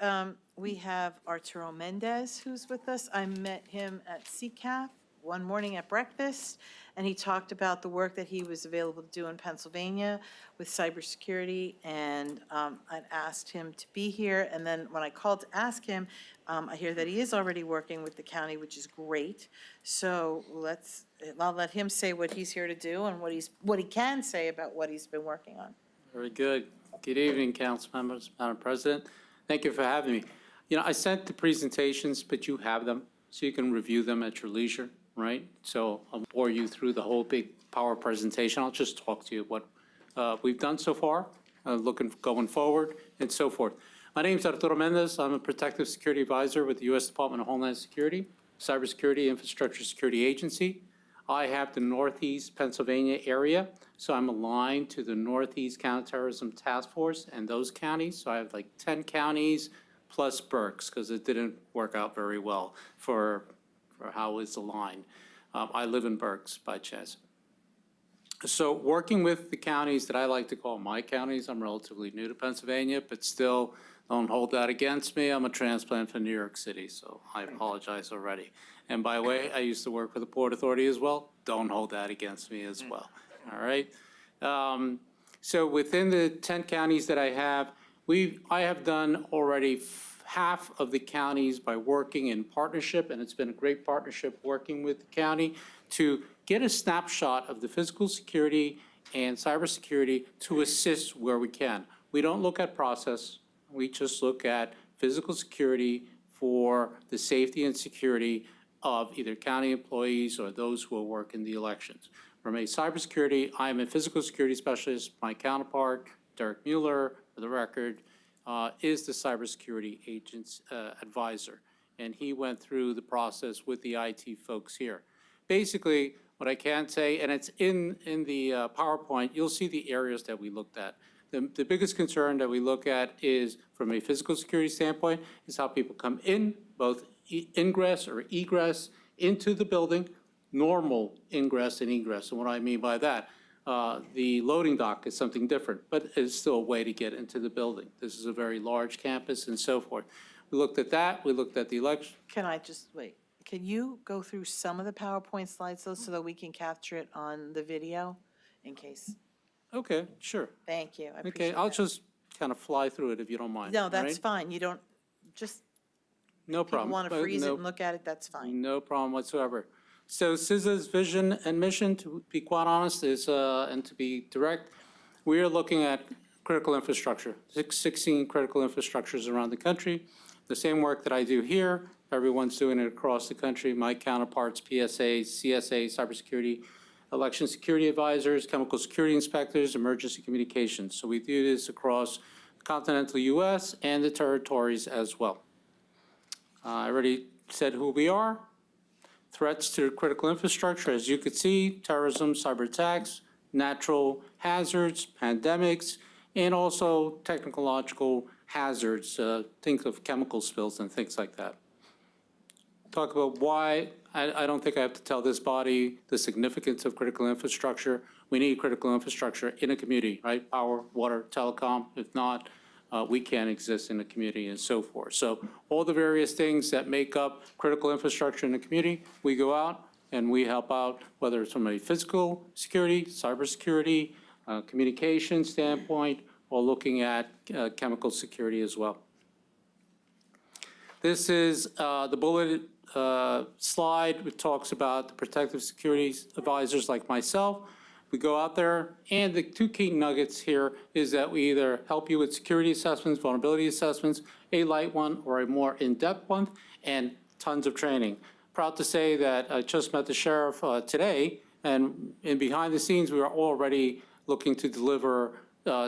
we have Arturo Mendez, who's with us. I met him at CCAP one morning at breakfast, and he talked about the work that he was available to do in Pennsylvania with cybersecurity, and I'd asked him to be here, and then when I called to ask him, I hear that he is already working with the county, which is great. So I'll let him say what he's here to do and what he can say about what he's been working on. Very good. Good evening, council members, Madam President. Thank you for having me. I sent the presentations, but you have them, so you can review them at your leisure, right? So I'll bore you through the whole big power presentation. I'll just talk to you what we've done so far, going forward, and so forth. My name is Arturo Mendez. I'm a Protective Security Advisor with the U.S. Department of Homeland Security, Cybersecurity Infrastructure Security Agency. I have the Northeast Pennsylvania area, so I'm aligned to the Northeast Counterterrorism Task Force and those counties. So I have like 10 counties plus Berks, because it didn't work out very well for how it's aligned. I live in Berks by chance. So working with the counties that I like to call my counties, I'm relatively new to Pennsylvania, but still don't hold that against me. I'm a transplant from New York City, so I apologize already. And by the way, I used to work for the Port Authority as well. Don't hold that against me as well, all right? So within the 10 counties that I have done already half of the counties by working in partnership, and it's been a great partnership working with the county to get a snapshot of the physical security and cybersecurity to assist where we can. We don't look at process, we just look at physical security for the safety and security of either county employees or those who will work in the elections. From a cybersecurity, I'm a physical security specialist. My counterpart, Derek Mueller, for the record, is the cybersecurity agent's advisor. And he went through the process with the IT folks here. Basically, what I can say, and it's in the PowerPoint, you'll see the areas that we looked at. The biggest concern that we look at is, from a physical security standpoint, is how people come in, both ingress or egress into the building, normal ingress and egress. And what I mean by that, the loading dock is something different, but it's still a way to get into the building. This is a very large campus and so forth. We looked at that. We looked at the election. Can I just, wait, can you go through some of the PowerPoint slides though, so that we can capture it on the video in case? Okay, sure. Thank you, I appreciate Okay, I'll that. just kind of fly through it if you don't mind. No, that's right? fine, you don't, just No People problem. want to But freeze it no- and look at it, that's fine. No problem whatsoever. So CISA's vision and mission, to be quite honest, is, and to be direct, we are looking at critical infrastructure, 16 critical infrastructures around the country. The same work that I do here, everyone's doing it across the country. My counterparts, PSA, CSA, cybersecurity, election security advisors, chemical security inspectors, emergency communications. So we do this across continental US and the territories as well. I already said who we are. Threats to critical infrastructure, as you could see, terrorism, cyber attacks, natural hazards, pandemics, and also technological hazards. Think of chemical spills and things like that. Talk about why, I don't think I have to tell this body the significance of critical infrastructure. We need critical infrastructure in a community, right? Power, water, telecom. If not, we can't exist in a community and so forth. So all the various things that make up critical infrastructure in a community, we go out and we help out, whether it's from a physical security, cybersecurity, communication standpoint, or looking at chemical security as well. This is the bullet slide, which talks about the protective security advisors like myself. We go out there, and the two key nuggets here is that we either help you with security assessments, vulnerability assessments, a light one or a more in-depth one, and tons of training. Proud to say that I just met the sheriff today, and in behind the scenes, we are already looking to deliver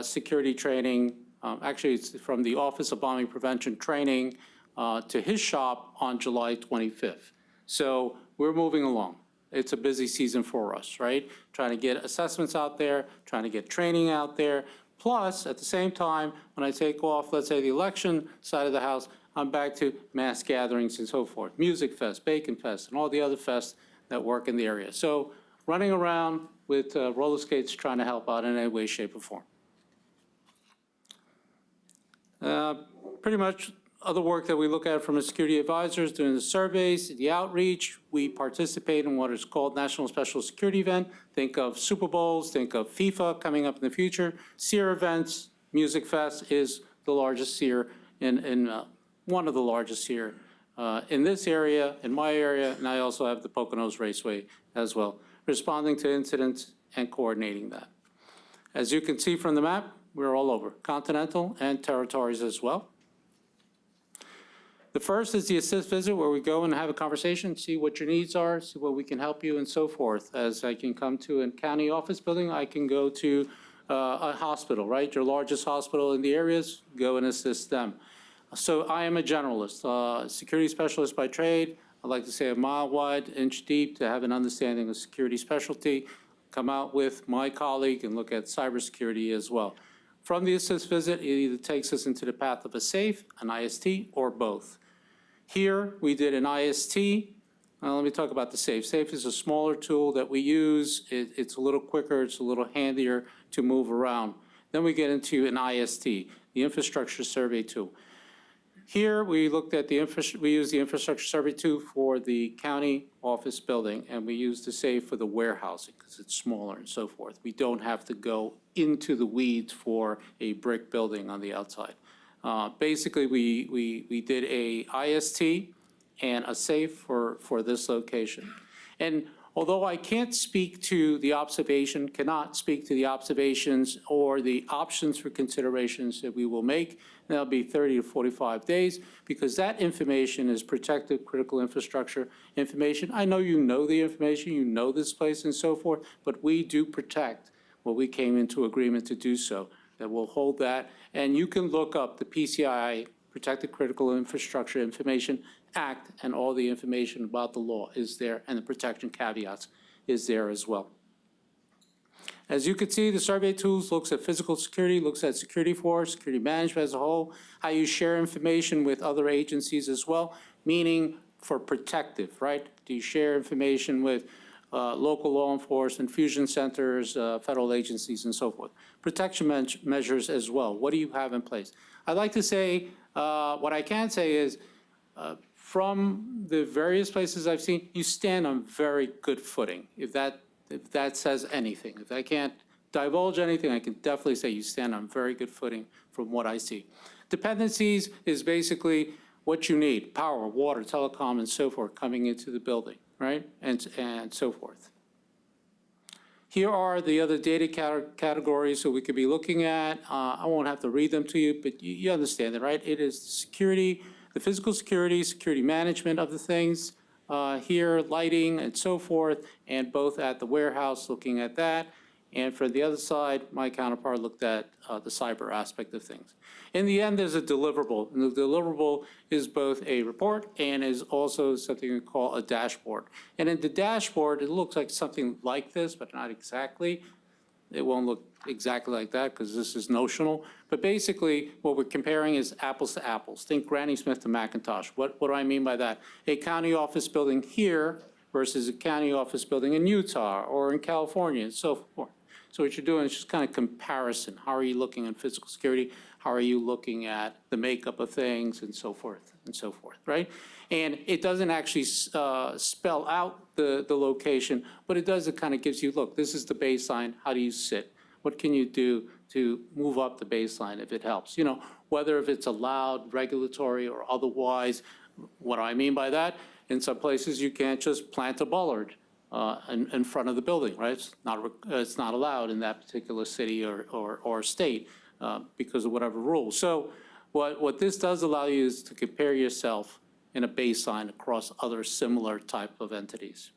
security training. Actually, it's from the Office of Bombing Prevention Training to his shop on July 25th. So we're moving along. It's a busy season for us, right? Trying to get assessments out there, trying to get training out there. Plus, at the same time, when I take off, let's say the election side of the house, I'm back to mass gatherings and so forth. Music Fest, Bacon Fest, and all the other fests that work in the area. So running around with roller skates trying to help out in any way, shape, or form. Pretty much other work that we look at from a security advisors, doing the surveys, the outreach. We participate in what is called National Special Security Event. Think of Super Bowls, think of FIFA coming up in the future. SEER events, Music Fest is the largest SEER one of the largest here in this area, in my area, and I also have the Poconos Raceway as well, responding to incidents and coordinating that. As you can see from the map, we're all over, continental and territories as well. The first is the assist visit, where we go and have a conversation, see what your needs are, see what we can help you and so forth. As I can come to a county office building, I can go to a hospital, right? Your largest hospital in the areas, go and assist them. So I am a generalist, security specialist by trade. I like to say a mile wide, inch deep, to have an understanding of security specialty. Come out with my colleague and look at cybersecurity as well. From the assist visit, it either takes us into the path of a SAFE, an IST, or both. Here, we did an IST. Let me talk about the SAFE. SAFE is a smaller tool that we use. It's a little quicker, it's a little handier to move around. Then we get into an IST, the infrastructure survey tool. Here, we looked at we used the infrastructure survey tool for the county office building, and we used the SAFE for the warehousing because it's smaller and so forth. We don't have to go into the weeds for a brick building on the outside. Basically, we did a IST and a SAFE for this location. And although I can't speak to the observation, cannot speak to the observations or the options for considerations that we will make, that'll be 30 to 45 days, because that information is protected critical infrastructure information. I know you know the information, you know this place and so forth, but we do protect what we came into agreement to do so, that we'll hold that. And you can look up the PCI, Protected Critical Infrastructure Information Act, and all the information about the law is there, and the protection caveats is there as well. As you can see, the survey tools looks at physical security, looks at security force, security management as a whole, how you share information with other agencies as well, meaning for protective, right? Do you share information with local law enforcement, fusion centers, federal agencies, and so forth? Protection measures as well. What do you have in place? I'd like to say, what I can say is, from the various places I've seen, you stand on very good footing. If that says anything. If I can't divulge anything, I can definitely say you stand on very good footing from what I see. Dependencies is basically what you need, power, water, telecom, and so forth coming into the building, right? And so forth. Here are the other data categories that we could be looking at. I won't have to read them to you, but you understand it, right? It is security, the physical security, security management of the things, here, lighting and so forth, and both at the warehouse looking at that. And for the other side, my counterpart looked at the cyber aspect of things. In the end, there's a deliverable, and the deliverable is both a report and is also something we call a dashboard. And in the dashboard, it looks like something like this, but not exactly. It won't look exactly like that because this is notional. But basically, what we're comparing is apples to apples. Think Granny Smith to Macintosh. What do I mean by that? A county office building here versus a county office building in Utah or in California and so forth. So what you're doing is just kind of comparison. How are you looking at physical security? How are you looking at the makeup of things and so forth, right? And it doesn't actually spell out the location, but it does, it kind of gives you, look, this is the baseline. How do you sit? What can you do to move up the baseline if it helps? You know, whether if it's allowed, regulatory, or otherwise. What do I mean by that? In some places, you can't just plant a bollard in front of the building, right? It's not allowed in that particular city or state because of whatever rules. So what this does allow you is to compare yourself in a baseline across other similar type of entities.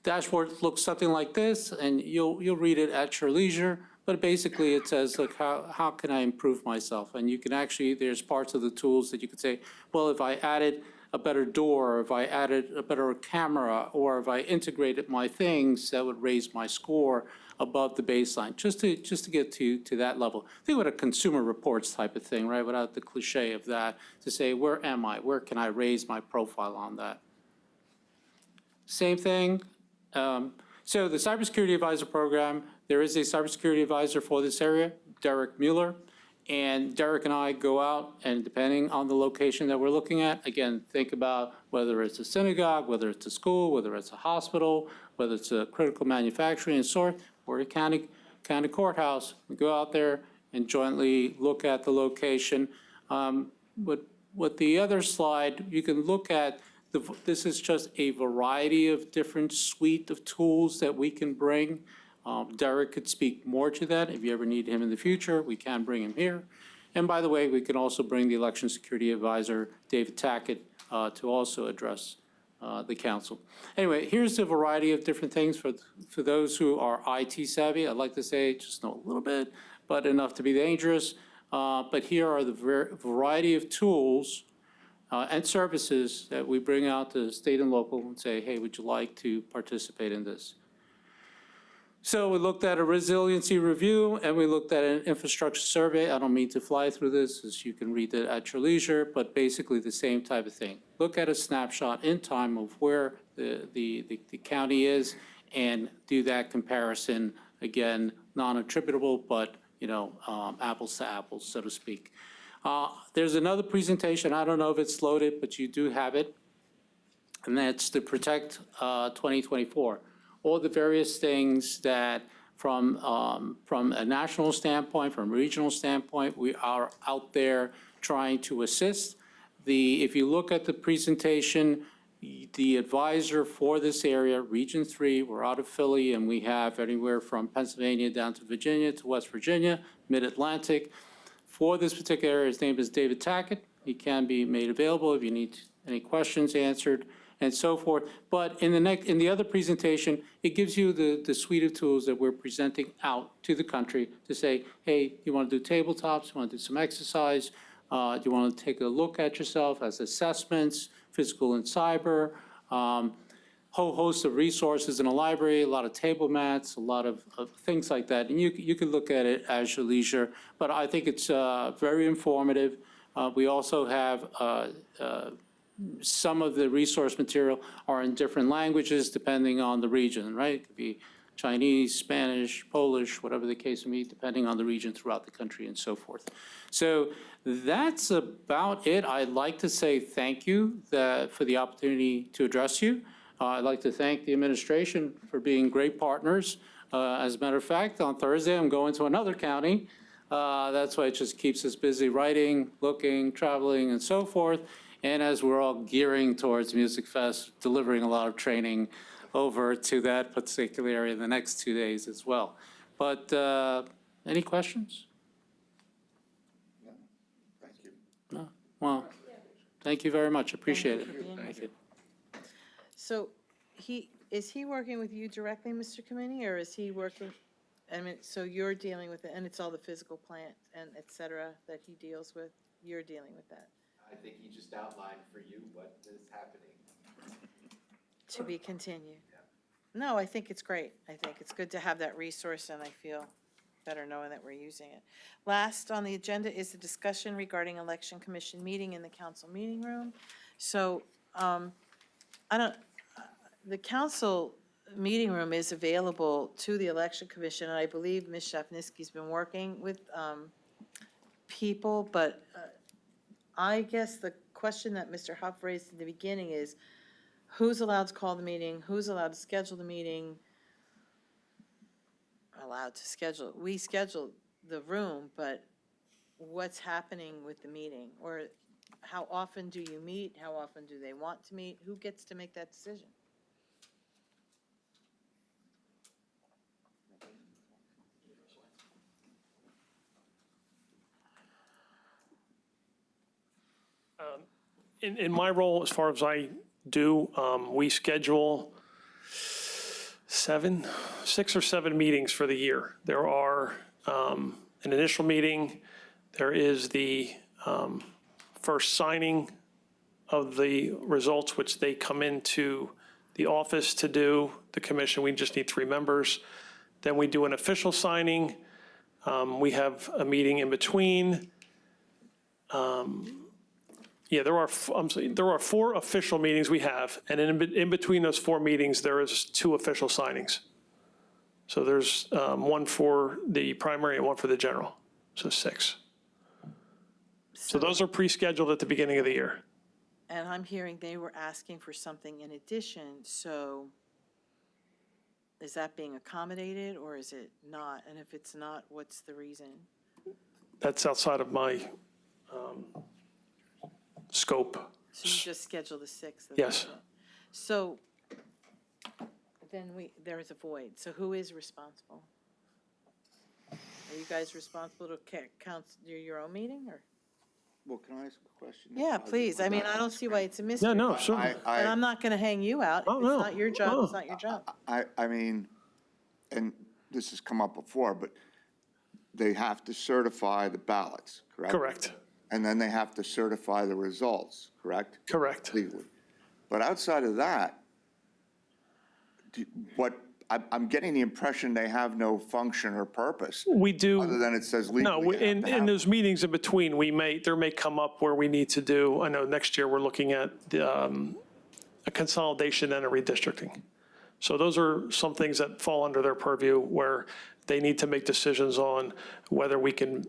Dashboard looks something like this, and you'll read it at your leisure, but basically it says, look, how can I improve myself? And you can actually, there's parts of the tools that you could say, well, if I added a better door, if I added a better camera, or if I integrated my things, that would raise my score above the baseline, just to get to that level. Think about a consumer reports type of thing, right? Without the cliche of that, to say, where am I? Where can I raise my profile on that? Same thing. So the Cybersecurity Advisor Program, there is a cybersecurity advisor for this area, Derek Mueller. And Derek and I go out, and depending on the location that we're looking at, again, think about whether it's a synagogue, whether it's a school, whether it's a hospital, whether it's a critical manufacturing and sort, or a county courthouse. We go out there and jointly look at the location. With the other slide, you can look at, this is just a variety of different suite of tools that we can bring. Derek could speak more to that. If you ever need him in the future, we can bring him here. And by the way, we can also bring the Election Security Advisor, David Tackett, to also address the council. Anyway, here's a variety of different things for those who are IT savvy. I'd like to say just know a little bit, but enough to be dangerous. But here are the variety of tools and services that we bring out to state and local and say, hey, would you like to participate in this? So we looked at a resiliency review and we looked at an infrastructure survey. I don't mean to fly through this, as you can read it at your leisure, but basically the same type of thing. Look at a snapshot in time of where the county is and do that comparison, again, non-attributable, but apples to apples, so to speak. There's another presentation. I don't know if it's loaded, but you do have it, and that's to Protect 2024. All the various things that from a national standpoint, from a regional standpoint, we are out there trying to assist. If you look at the presentation, the advisor for this area, Region 3, we're out of Philly, and we have anywhere from Pennsylvania down to Virginia to West Virginia, Mid-Atlantic. For this particular area, his name is David Tackett. He can be made available if you need any questions answered, and so forth. But in the other presentation, it gives you the suite of tools that we're presenting out to the country to say, hey, you want to do tabletops, you want to do some exercise, do you want to take a look at yourself as assessments, physical and cyber, whole host of resources in a library, a lot of table mats, a lot of things like that. And you can look at it as your leisure, but I think it's very informative. We also have some of the resource material are in different languages depending on the region, right? It could be Chinese, Spanish, Polish, whatever the case may be, depending on the region throughout the country and so forth. So that's about it. I'd like to say thank you for the opportunity to address you. I'd like to thank the administration for being great partners. As a matter of fact, on Thursday, I'm going to another county That's why it just keeps us busy writing, looking, traveling, and so forth. And as we're all gearing towards Music Fest, delivering a lot of training over to that particular area in the next 2 days as well. But any questions? Thank you. No? Well, thank you very much. Appreciate it. for being here. Thank you. So is he working with you directly, Mr. Kamini, or is he working, I mean, so you're dealing with it, and it's all the physical plant and et cetera that he deals with? You're dealing with that? I think he just outlined for you what is happening. To be continued. No, I think it's great. I think it's good to have that resource, and I feel better knowing that we're using it. Last on the agenda is the discussion regarding election commission meeting in the council meeting room. So, the council meeting room is available to the election commission, and I believe Ms. Shafnisky's been working with, people, but, I guess the question that Mr. Huff raised in the beginning is, who's allowed to call the meeting? Who's allowed to schedule the meeting? Allowed to schedule. We schedule the room, but what's happening with the meeting? Or how often do you meet? How often do they want to meet? Who gets to make that decision? In my role, as far as I do, we schedule 6 or 7 meetings for the year. There are an initial meeting, there is the first signing of the results, which they come into the office to do, the commission, we just need 3 members. Then we do an official signing. We have a meeting in between. Yeah, there are 4 official meetings we have, and in between those 4 meetings, there is 2 official signings. So there's one for the primary and one for the general, so 6. So those are pre-scheduled at the beginning of the year. And I'm hearing they were asking for something in addition, so is that being accommodated or is it not? And if it's not, what's the reason? That's outside of my scope. So you just schedule the 6th? Yes. So then there is a void. So who is responsible? Are you guys responsible to count your own meeting, or? Well, can I ask a question? Yeah, please. I mean, I don't see why it's a mystery. No, sure. And I'm not going to hang you out. If Oh, it's no. not your job, Oh. it's not your job. I mean, and this has come up before, but they have to certify the ballots, correct? Correct. And then they have to certify the results, correct? Correct. Legally. But outside of that, I'm getting the impression they have no function or purpose, We do. other than it says legally. No, you have in to have those meetings in between, there may come up where we need to do, I know next year we're looking at a consolidation and a redistricting. So those are some things that fall under their purview where they need to make decisions on whether we can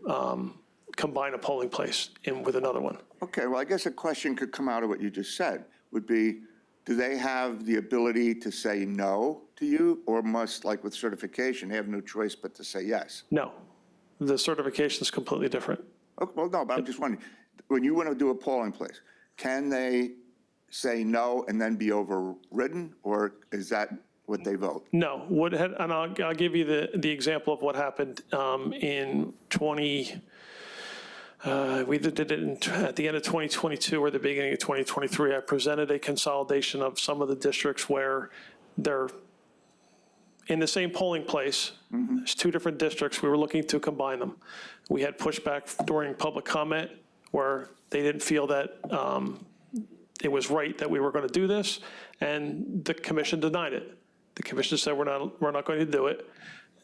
combine a polling place with another one. Okay, well, I guess a question could come out of what you just said, would be, do they have the ability to say no to you, or must, like with certification, they have no choice but to say yes? No, the certification is completely different. Okay, well, no, but I'm just wondering, when you want to do a polling place, can they say no and then be overridden, or is that what they vote? No, and I'll give you the example of what happened in we did it at the end of 2022 or the beginning of 2023. I presented a consolidation of some of the districts where they're in the same polling place. There's 2 different districts. We were looking to combine them. We had pushback during public comment where they didn't feel that it was right that we were going to do this, and the commission denied it. The commission said we're not going to do it.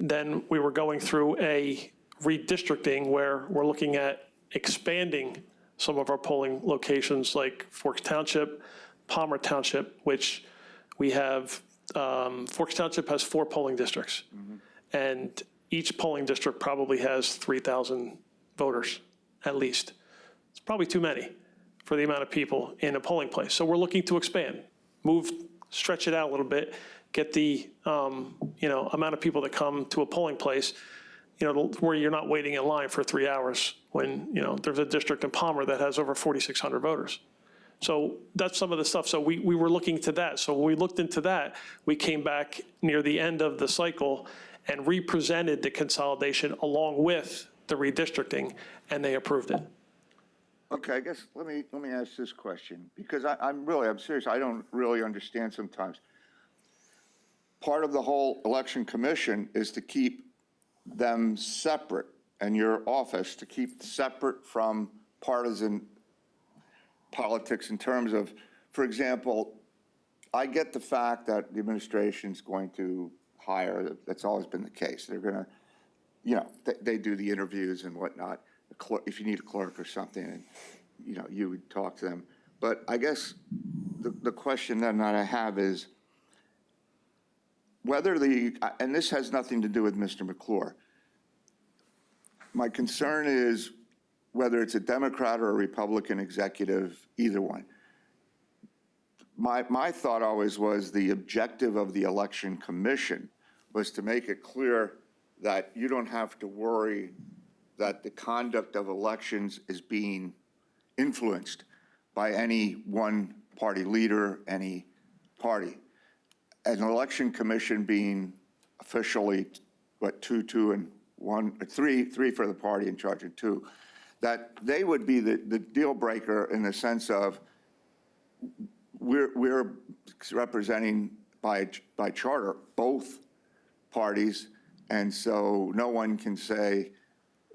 Then we were going through a redistricting where we're looking at expanding some of our polling locations like Forks Township, Palmer Township, which we have, Forks Township has 4 polling districts. And each polling district probably has 3,000 voters, at least. It's probably too many for the amount of people in a polling place. So we're looking to expand, stretch it out a little bit, get the amount of people that come to a polling place, where you're not waiting in line for 3 hours when, there's a district in Palmer that has over 4,600 voters. So that's some of the stuff. So we were looking to that. So when we looked into that, we came back near the end of the cycle and represented the consolidation along with the redistricting, and they approved it. Okay, I guess, let me ask this question, because I'm serious, I don't really understand sometimes. Part of the whole election commission is to keep them separate, and your office to keep separate from partisan politics in terms of, for example, I get the fact that the administration's going to hire, that's always been the case. They're going to, they do the interviews and whatnot. If you need a clerk or something, and, you would talk to them. But I guess the question then that I have is whether and this has nothing to do with Mr. McClure. My concern is whether it's a Democrat or a Republican executive, either one. My thought always was the objective of the election commission was to make it clear that you don't have to worry that the conduct of elections is being influenced by any one party leader, any party. An election commission being officially, two and one, three for the party in charge of two, that they would be the deal breaker in the sense of we're representing by charter both parties, and so no one can say,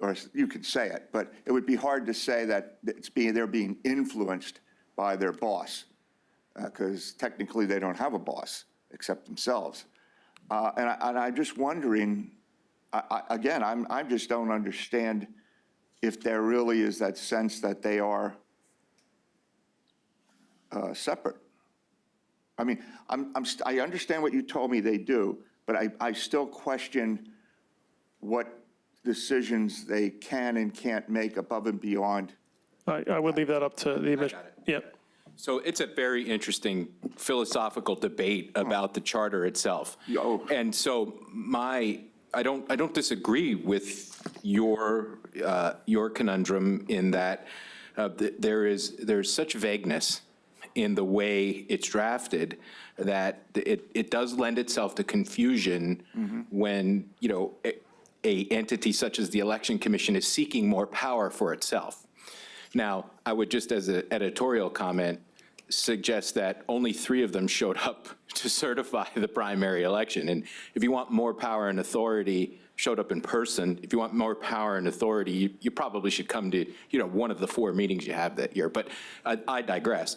or you can say it, but it would be hard to say that they're being influenced by their boss, because technically they don't have a boss except themselves. And I'm just wondering, again, I just don't understand if there really is that sense that they are separate. I mean, I understand what you told me they do, but I still question what decisions they can and can't make above and beyond. I would leave that up to the administration. Yep. So it's a very interesting philosophical debate about the charter itself. And so I don't disagree with your conundrum in that there's such vagueness in the way it's drafted that it does lend itself to confusion when, a entity such as the Election Commission is seeking more power for itself. Now, I would just, as an editorial comment, suggest that only 3 of them showed up to certify the primary election. And if you want more power and authority, showed up in person. If you want more power and authority, you probably should come to, one of the 4 meetings you have that year. But I digress.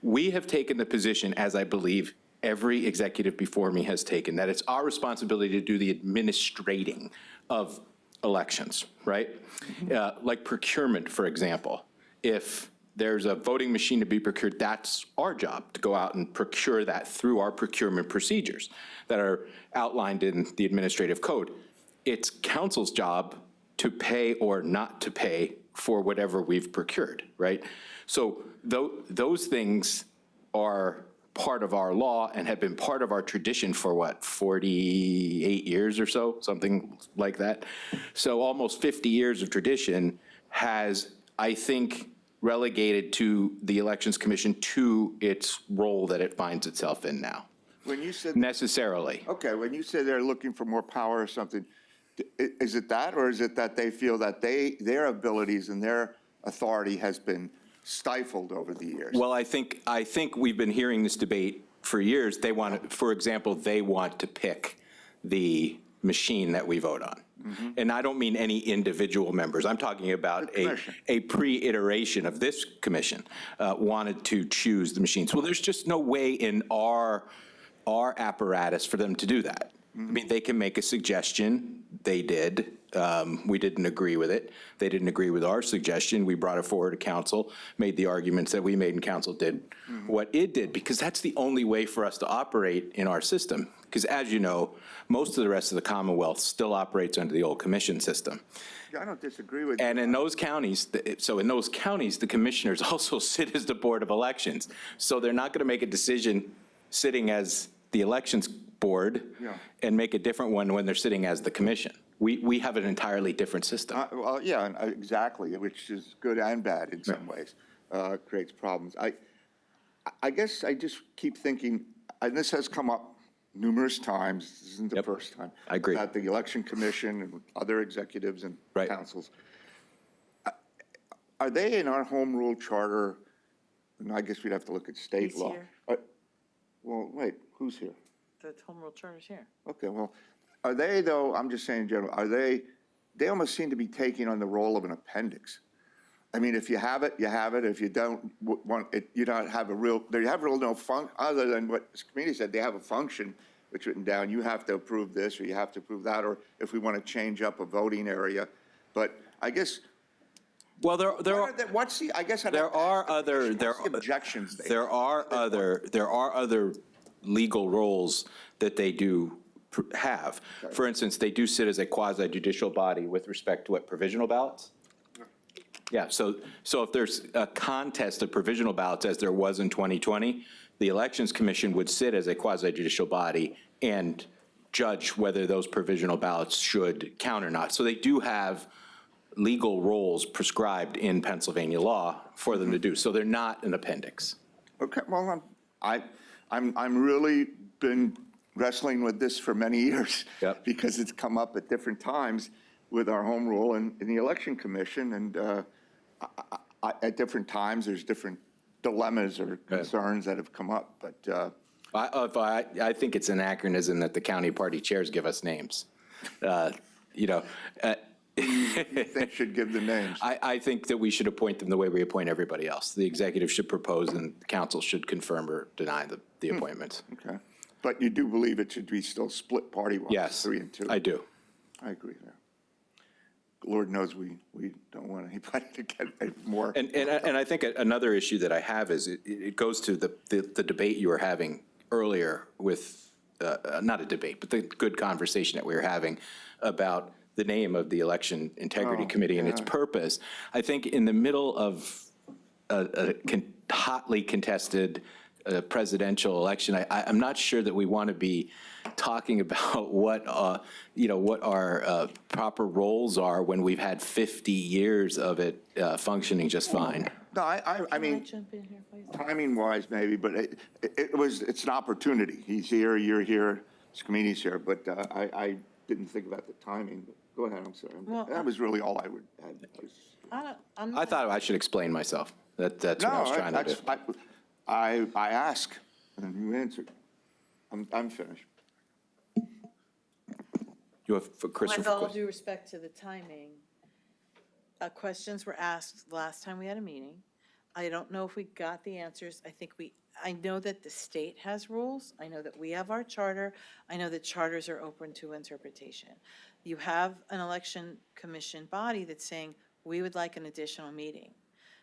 We have taken the position, as I believe every executive before me has taken, that it's our responsibility to do the administrating of elections, right? Like procurement, for example. If there's a voting machine to be procured, that's our job, to go out and procure that through our procurement procedures that are outlined in the administrative code. It's council's job to pay or not to pay for whatever we've procured, right? So those things are part of our law and have been part of our tradition for 48 years or so, something like that. So almost 50 years of tradition has, I think, relegated to the Elections Commission to its role that it finds itself in now. When you said necessarily. Okay, when you say they're looking for more power or something, is it that, or is it that they feel that their abilities and their authority has been stifled over the years? Well, I think we've been hearing this debate for years. They want, for example, they want to pick the machine that we vote on. And I don't mean any individual members. I'm talking about a pre-iteration of this commission wanted to choose the machines. Well, there's just no way in our apparatus for them to do that. I mean, they can make a suggestion. They did. We didn't agree with it. They didn't agree with our suggestion. We brought it forward to council, made the arguments that we made, and council did what it did, because that's the only way for us to operate in our system. Because as you know, most of the rest of the Commonwealth still operates under the old commission system. Yeah, I don't disagree with And in those counties, the commissioners also sit as the Board of Elections. So they're not going to make a decision sitting as the elections board Yeah. and make a different one when they're sitting as the commission. We have an entirely different system. Well, yeah, exactly, which is good and bad in some ways, creates problems. I guess I just keep thinking, and this has come up numerous times, this isn't the Yep. first time. I agree. About the election commission and other executives and Right. councils. Are they in our home rule charter? And I guess we'd have to look at state He's law. here. Well, wait, who's here? The home rule charter's here. Okay, well, are they though, I'm just saying in general, are they almost seem to be taking on the role of an appendix. I mean, if you have it, you have it. If you don't want it, you don't have a real, they have real no other than what this committee said, they have a function which written down, you have to approve this, or you have to approve that, or if we want to change up a voting area. But I guess, Well, there are. what's the, I guess. There are other, what's the objections there? there are other legal roles that they do have. For instance, they do sit as a quasi judicial body with respect to what, provisional ballots? Yeah, so if there's a contest of provisional ballots, as there was in 2020, the Elections Commission would sit as a quasi judicial body and judge whether those provisional ballots should count or not. So they do have legal roles prescribed in Pennsylvania law for them to do. So they're not an appendix. Okay, well, I'm really been wrestling with this for many years. Yep. Because it's come up at different times with our home rule and in the election commission. And at different times, there's different dilemmas or concerns that have come up. But I think it's an anachronism that the county party chairs give us names. they should give the names. I think that we should appoint them the way we appoint everybody else. The executive should propose and the council should confirm or deny the appointments. Okay. But you do believe it should be still split party-wise? Yes, 3 and 2? I do. I agree there. Lord knows we don't want anybody to get more. And I think another issue that I have is it goes to the debate you were having earlier with, not a debate, but the good conversation that we were having about the name of the Election Integrity Committee and its purpose. I think in the middle of a hotly contested presidential election, I'm not sure that we want to be talking about what our proper roles are when we've had 50 years of it functioning just fine. No, I Can I mean, jump in here, please? timing-wise maybe, but it's an opportunity. He's here, you're here, this committee's here, but I didn't think about the timing. But go ahead, I'm sorry. Well, That was really all I would add. I'm I not, thought I should explain myself. That's what I was trying to do. I ask, and you answered. I'm finished. You have for Christopher. with all due respect to the timing, questions were asked last time we had a meeting. I don't know if we got the answers. I know that the state has rules. I know that we have our charter. I know that charters are open to interpretation. You have an election commission body that's saying, we would like an additional meeting.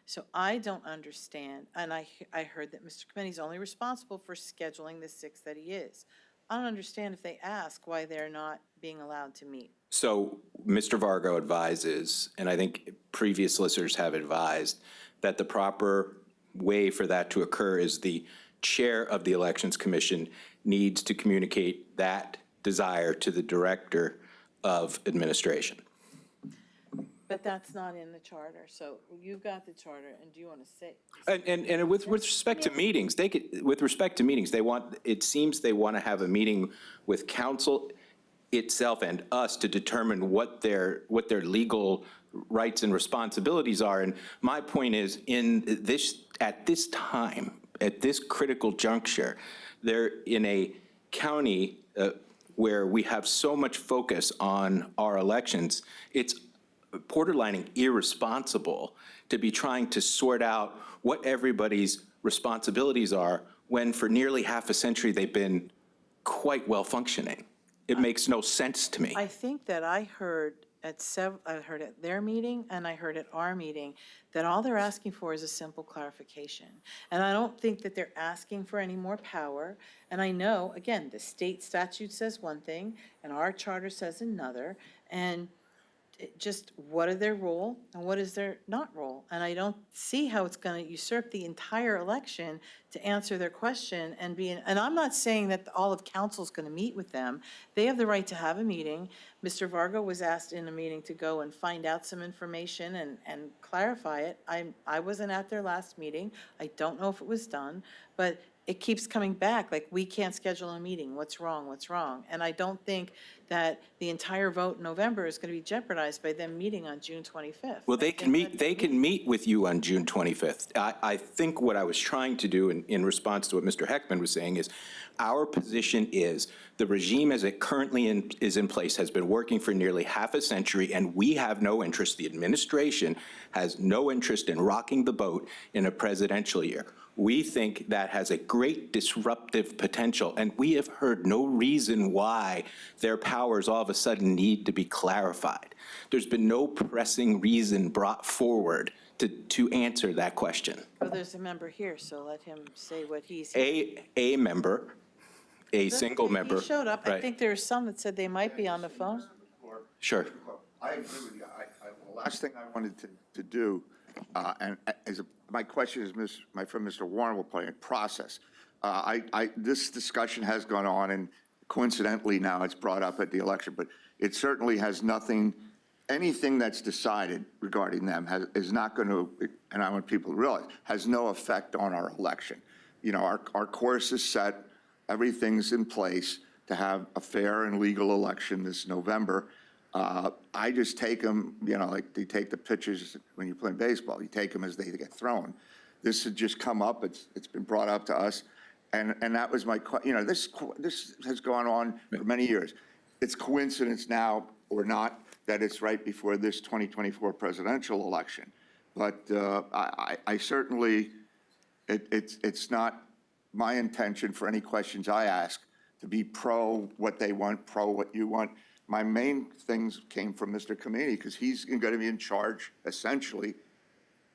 So I don't understand, and I heard that Mr. Committee's only responsible for scheduling the 6 that he is. I don't understand if they ask why they're not being allowed to meet. So Mr. Vargo advises, and I think previous listeners have advised, that the proper way for that to occur is the chair of the Elections Commission needs to communicate that desire to the director of administration. But that's not in the charter, so you've got the charter, and do you want to say? And with respect to meetings, it seems they want to have a meeting with council itself and us to determine what their legal rights and responsibilities are. And my point is, at this time, at this critical juncture, they're in a county where we have so much focus on our elections, it's borderlining irresponsible to be trying to sort out what everybody's responsibilities are when for nearly half a century they've been quite well functioning. It makes no sense to me. I think that I heard at their meeting and I heard at our meeting that all they're asking for is a simple clarification. And I don't think that they're asking for any more power. And I know, again, the state statute says one thing and our charter says another. And just what are their role and what is their not role? And I don't see how it's going to usurp the entire election to answer their question and and I'm not saying that all of council's going to meet with them. They have the right to have a meeting. Mr. Vargo was asked in a meeting to go and find out some information and clarify it. I wasn't at their last meeting. I don't know if it was done, but it keeps coming back, like, we can't schedule a meeting, what's wrong, what's wrong? And I don't think that the entire vote in November is going to be jeopardized by them meeting on June 25th. Well, they can meet with you on June 25th. I think what I was trying to do in response to what Mr. Heckman was saying is, our position is the regime as it currently is in place has been working for nearly half a century, and we have no interest, the administration has no interest in rocking the boat in a presidential year. We think that has a great disruptive potential, and we have heard no reason why their powers all of a sudden need to be clarified. There's been no pressing reason brought forward to answer that question. Well, there's a member here, so let him say what he's. A member, a single member. He showed up. I right. think there's some that said they might be on the phone. Sure. I agree with you. The last thing I wanted to do, and my question is, my friend Mr. Warren will play in process. This discussion has gone on, and coincidentally now it's brought up at the election, but it certainly has anything that's decided regarding them is not going to, and I want people to realize, has no effect on our election. You know, our course is set, everything's in place to have a fair and legal election this November. I just take them, like they take the pitches when you're playing baseball. You take them as they get thrown. This had just come up. It's been brought up to us, and that was my this has gone on for many years. It's coincidence now or not that it's right before this 2024 presidential election, but I certainly it's not my intention for any questions I ask to be pro what they want, pro what you want. My main things came from Mr. Kamini, because he's going to be in charge, essentially,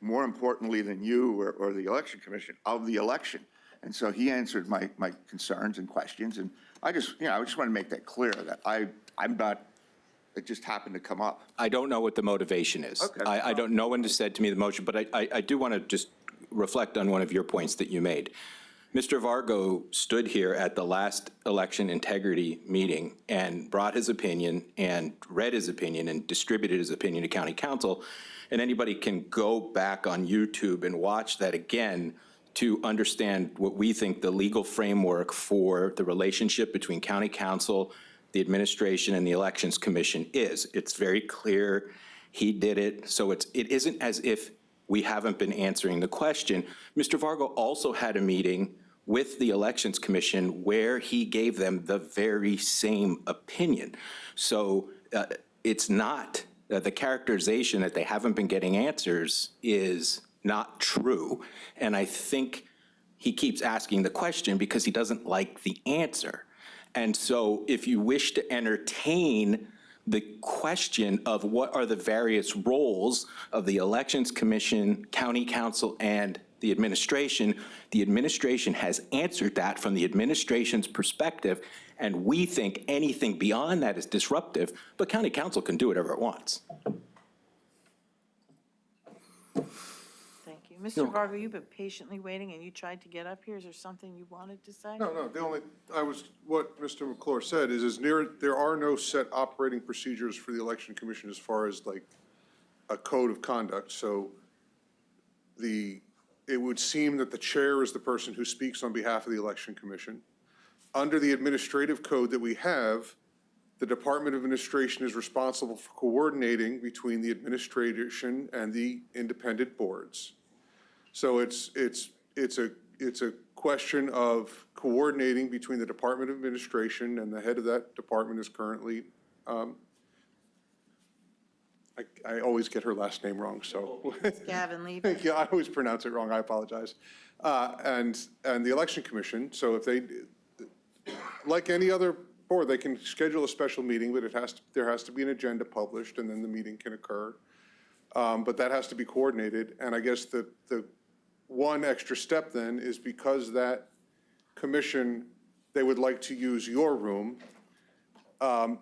more importantly than you or the Election Commission, of the election. And so he answered my concerns and questions. And I just want to make that clear that I'm not, it just happened to come up. I don't know what the motivation is. Okay. I don't, no one has said to me the motion, but I do want to just reflect on one of your points that you made. Mr. Vargo stood here at the last election integrity meeting and brought his opinion and read his opinion and distributed his opinion to county council. And anybody can go back on YouTube and watch that again to understand what we think the legal framework for the relationship between county council, the administration, and the elections commission is. It's very clear. He did it. So it isn't as if we haven't been answering the question. Mr. Vargo also had a meeting with the Elections Commission where he gave them the very same opinion. So it's not, the characterization that they haven't been getting answers is not true. And I think he keeps asking the question because he doesn't like the answer. And so if you wish to entertain the question of what are the various roles of the Elections Commission, County Council, and the administration has answered that from the administration's perspective, and we think anything beyond that is disruptive, but County Council can do whatever it wants. Thank you. Mr. Vargo, you've been patiently waiting, and you tried to get up here. Is there something you wanted to say? No, what Mr. McClure said is there are no set operating procedures for the Election Commission as far as like a code of conduct. So it would seem that the chair is the person who speaks on behalf of the Election Commission. Under the administrative code that we have, the Department of Administration is responsible for coordinating between the administration and the independent boards. So it's a question of coordinating between the Department of Administration, and the head of that department is currently, I always get her last name wrong, so. Gavin Levy. Yeah, I always pronounce it wrong, I apologize. And the Election Commission, so if they, like any other board, they can schedule a special meeting, but there has to be an agenda published, and then the meeting can occur. But that has to be coordinated, and I guess the one extra step then is because that commission, they would like to use your room,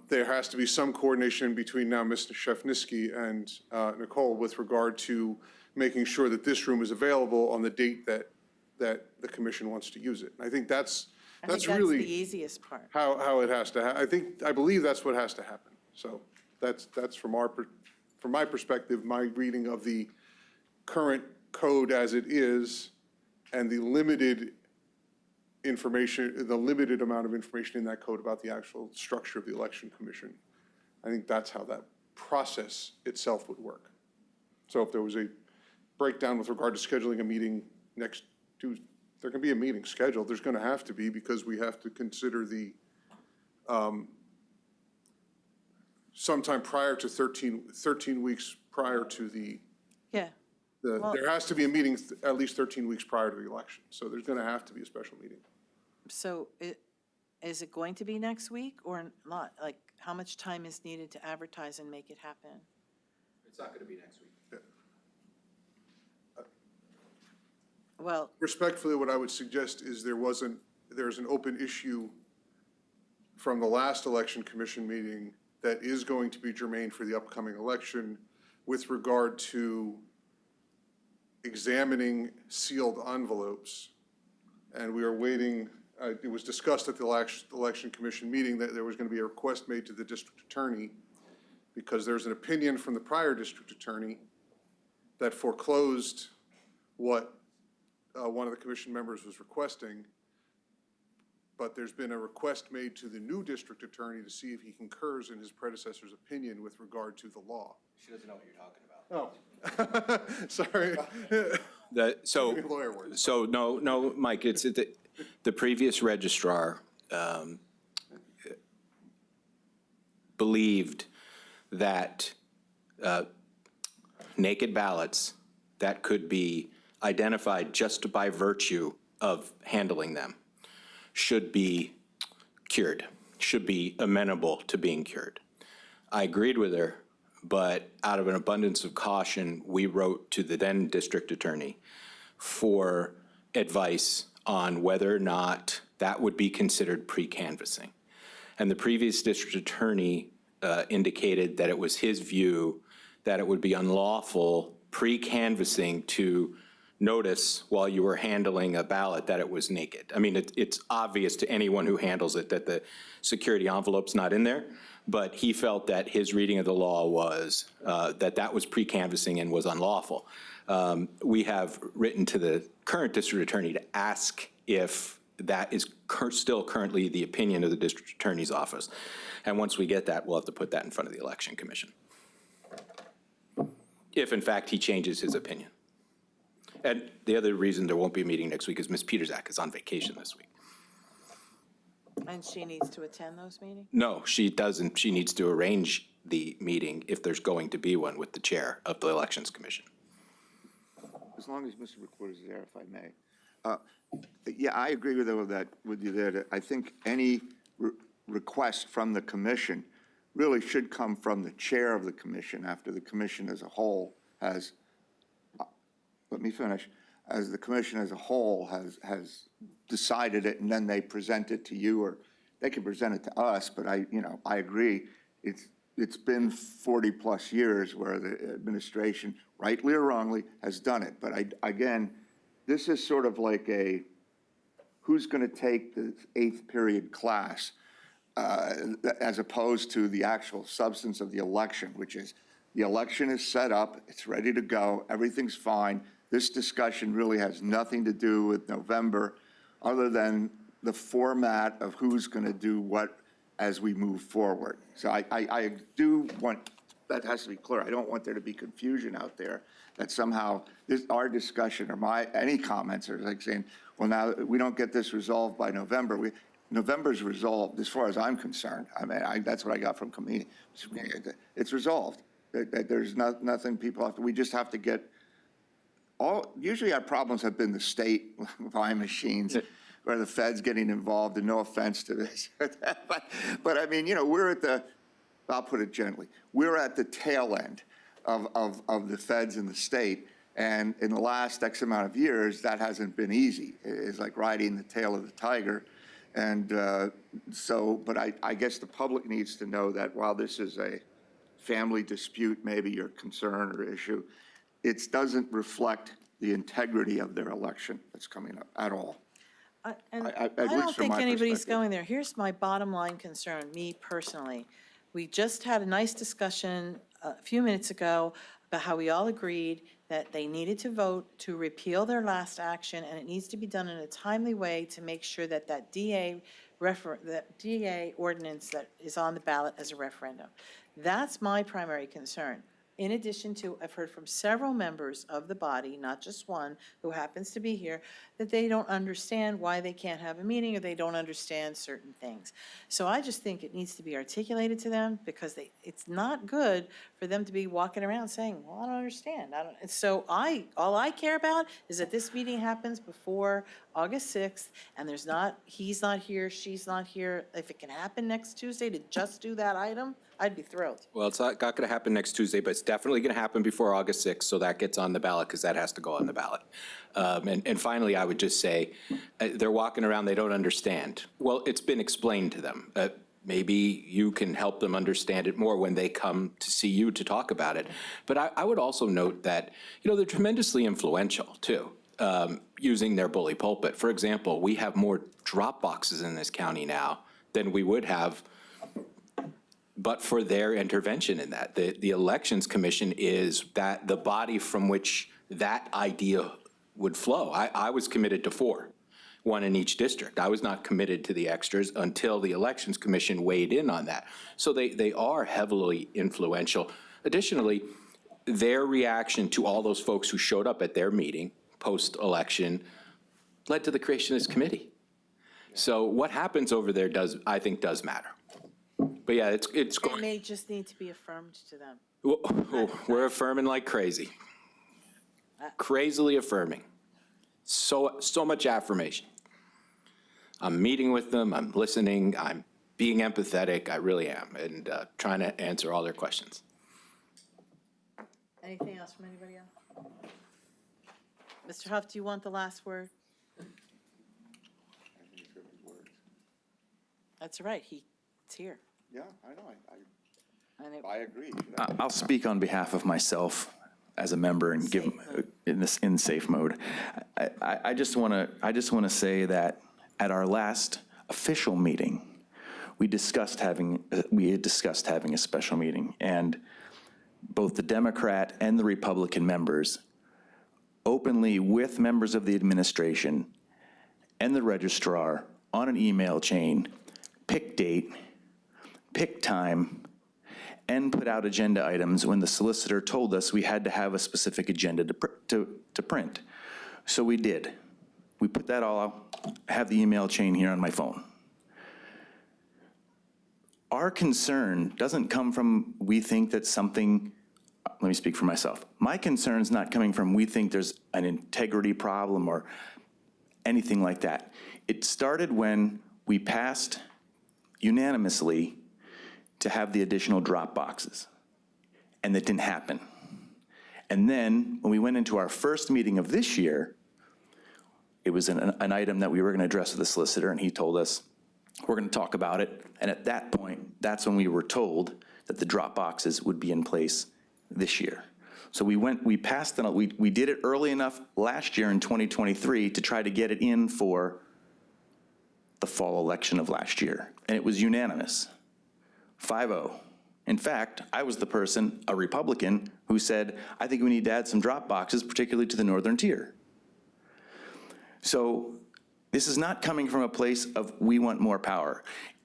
there has to be some coordination between now Ms. Shefnisky and Nicole with regard to making sure that this room is available on the date that the commission wants to use it. I think that's the really easiest part. how it has to I believe that's what has to happen. So that's from my perspective, my reading of the current code as it is and the limited amount of information in that code about the actual structure of the election commission. I think that's how that process itself would work. So if there was a breakdown with regard to scheduling a meeting next Tuesday, there can be a meeting scheduled. There's going to have to be, because we have to consider the sometime prior to 13 weeks prior to Yeah, there has to be a meeting at least 13 weeks prior to the election. So there's going to have to be a special meeting. so is it going to be next week or not? Like, how much time is needed to advertise and make it happen? It's not going to be next week. Well, Respectfully, what I would suggest is there's an open issue from the last election commission meeting that is going to be germane for the upcoming election with regard to examining sealed envelopes. And we are waiting, it was discussed at the election commission meeting that there was going to be a request made to the district attorney because there's an opinion from the prior district attorney that foreclosed what one of the commission members was requesting, but there's been a request made to the new district attorney to see if he concurs in his predecessor's opinion with regard to the law. She doesn't know what you're talking about. Oh, sorry. Lawyer word. So no, Mike, it's the previous registrar believed that naked ballots that could be identified just by virtue of handling them should be cured, should be amenable to being cured. I agreed with her, but out of an abundance of caution, we wrote to the then district attorney for advice on whether or not that would be considered pre-canvassing. And the previous district attorney indicated that it was his view that it would be unlawful pre-canvassing to notice while you were handling a ballot that it was naked. I mean, it's obvious to anyone who handles it that the security envelope's not in there, but he felt that his reading of the law was that was pre-canvassing and was unlawful. We have written to the current district attorney to ask if that is still currently the opinion of the district attorney's office. And once we get that, we'll have to put that in front of the election commission. If in fact he changes his opinion. And the other reason there won't be a meeting next week is Ms. Peterzak is on vacation this week. and she needs to attend those meetings? No, she doesn't. She needs to arrange the meeting if there's going to be one with the chair of the Elections Commission. As long as Mr. Recorder is there, if I may. Yeah, I agree with you there. That I think any request from the commission really should come from the chair of the commission after the commission as a whole has, let me finish, as the commission as a whole has decided it, and then they present it to you, or they can present it to us, but I agree. It's been 40+ years where the administration, rightly or wrongly, has done it. But again, this is sort of like a, who's going to take the 8th period class as opposed to the actual substance of the election, which is the election is set up, it's ready to go, everything's fine. This discussion really has nothing to do with November other than the format of who's going to do what as we move forward. So I do want, that has to be clear. I don't want there to be confusion out there that somehow our discussion or any comments are like saying, well, now we don't get this resolved by November. November's resolved as far as I'm concerned. I mean, that's what I got from committee. It's resolved. There's nothing people have to, we just have to get usually our problems have been the state buying machines or the feds getting involved, and no offense to this. but I mean, we're at the, I'll put it gently, we're at the tail end of the feds and the state. And in the last X amount of years, that hasn't been easy. It's like riding the tail of the tiger. And but I guess the public needs to know that while this is a family dispute, maybe your concern or issue, it doesn't reflect the integrity of their election that's coming up at all. And at I least don't from think my anybody's perspective. going there. Here's my bottom line concern, me personally. We just had a nice discussion a few minutes ago about how we all agreed that they needed to vote to repeal their last action, and it needs to be done in a timely way to make sure that that DA ordinance that is on the ballot as a referendum. That's my primary concern. In addition to, I've heard from several members of the body, not just one, who happens to be here, that they don't understand why they can't have a meeting, or they don't understand certain things. So I just think it needs to be articulated to them, because it's not good for them to be walking around saying, well, I don't understand. And so all I care about is that this meeting happens before August 6th, and he's not here, she's not here. If it can happen next Tuesday to just do that item, I'd be thrilled. Well, it's not going to happen next Tuesday, but it's definitely going to happen before August 6th, so that gets on the ballot, because that has to go on the ballot. And finally, I would just say, they're walking around, they don't understand. Well, it's been explained to them. Maybe you can help them understand it more when they come to see you to talk about it. But I would also note that, they're tremendously influential, too, using their bully pulpit. For example, we have more drop boxes in this county now than we would have but for their intervention in that. The Elections Commission is the body from which that idea would flow. I was committed to 4, 1 in each district. I was not committed to the extras until the Elections Commission weighed in on that. So they are heavily influential. Additionally, their reaction to all those folks who showed up at their meeting post-election led to the creation of this committee. So what happens over there I think does matter. But yeah, it's It going. may just need to be affirmed to them. We're affirming like crazy. Crazily affirming. So much affirmation. I'm meeting with them, I'm listening, I'm being empathetic, I really am, and trying to answer all their questions. Anything else from anybody else? Mr. Huff, do you want the last word? That's right, he's here. Yeah, I know, And it- I agree. I'll speak on behalf of myself as a member and give in safe mode. I just want to say that at our last official meeting, we had discussed having a special meeting, and both the Democrat and the Republican members openly, with members of the administration and the registrar, on an email chain, pick date, pick time, and put out agenda items when the solicitor told us we had to have a specific agenda to print. So we did. We put that all out. I have the email chain here on my phone. Our concern doesn't come from we think that something, let me speak for myself. My concern's not coming from we think there's an integrity problem or anything like that. It started when we passed unanimously to have the additional drop boxes, and that didn't happen. And then when we went into our first meeting of this year, it was an item that we were going to address with the solicitor, and he told us, we're going to talk about it. And at that point, that's when we were told that the drop boxes would be in place this year. So we passed it, we did it early enough last year in 2023 to try to get it in for the fall election of last year. And it was unanimous, 5-0. In fact, I was the person, a Republican, who said, I think we need to add some drop boxes, particularly to the northern tier. So this is not coming from a place of we want more power.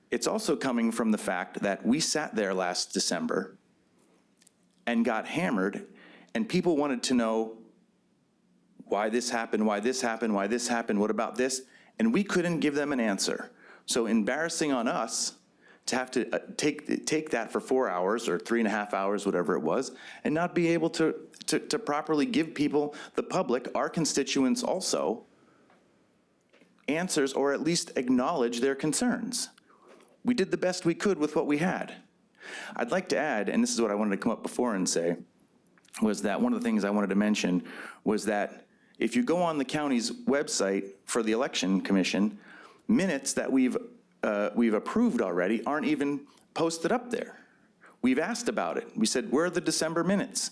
It's also coming from the fact that we sat there last December and got hammered, and people wanted to know why this happened, why this happened, why this happened, what about this? And we couldn't give them an answer. So embarrassing on us to have to take that for 4 hours or 3.5 hours, whatever it was, and not be able to properly give people, the public, our constituents also, answers or at least acknowledge their concerns. We did the best we could with what we had. I'd like to add, and this is what I wanted to come up before and say, was that one of the things I wanted to mention was that if you go on the county's website for the Election Commission, minutes that we've approved already aren't even posted up there. We've asked about it. We said, where are the December minutes?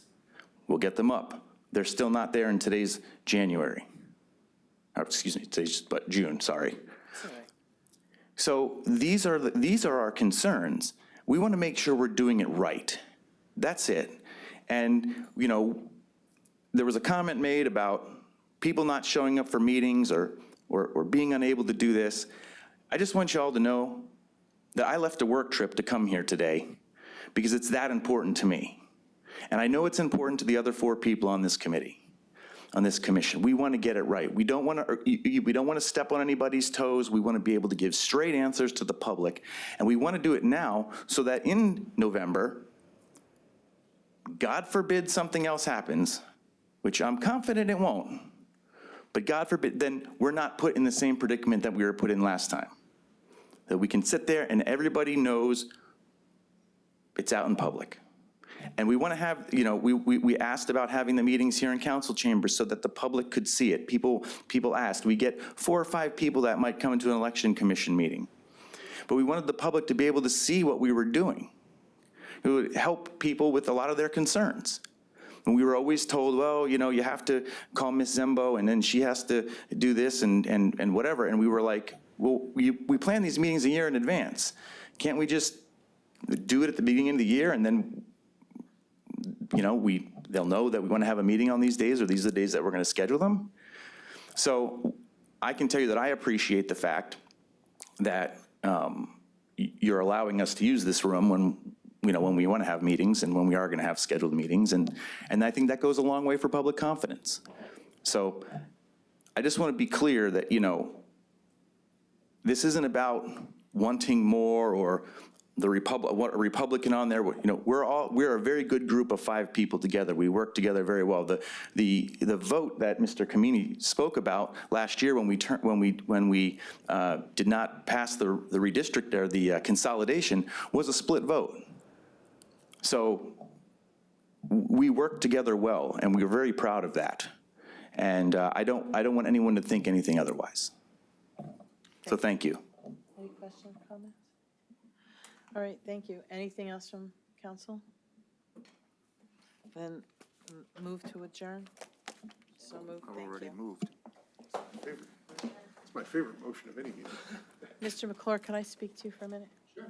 We'll get them up. They're still not there in today's January. Or, excuse me, today's but June, sorry. So these are our concerns. We want to make sure we're doing it right. That's it. And, you know, there was a comment made about people not showing up for meetings or being unable to do this. I just want you all to know that I left a work trip to come here today because it's that important to me. And I know it's important to the other 4 people on this committee, on this commission. We want to get it right. We don't want to step on anybody's toes. We want to be able to give straight answers to the public. And we want to do it now so that in November, God forbid something else happens, which I'm confident it won't, but God forbid, then we're not put in the same predicament that we were put in last time. That we can sit there and everybody knows it's out in public. And we want to have, you know, we asked about having the meetings here in council chambers so that the public could see it. People asked. We get 4 or 5 people that might come into an election commission meeting. But we wanted the public to be able to see what we were doing. It would help people with a lot of their concerns. And we were always told, well, you know, you have to call Miss Zembo and then she has to do this and whatever. And we were like, well, we plan these meetings a year in advance. Can't we just do it at the beginning of the year and then, you know, they'll know that we want to have a meeting on these days or these are the days that we're going to schedule them? So I can tell you that I appreciate the fact that you're allowing us to use this room when, you know, when we want to have meetings and when we are going to have scheduled meetings. And I think that goes a long way for public confidence. So I just want to be clear that, you know, this isn't about wanting more or the what a Republican on there. You know, we're a very good group of 5 people together. We work together very well. The vote that Mr. Kamini spoke about last year when we did not pass the redistrict or the consolidation was a split vote. So we work together well, and we're very proud of that. And I don't want anyone to think anything otherwise. So thank you. Any questions, comments? All right, thank you. Anything else from council? Then move to adjourn. So moved, I've thank already you. moved. It's my favorite motion of any meeting. Mr. McClure, can I speak to you for a minute? Sure.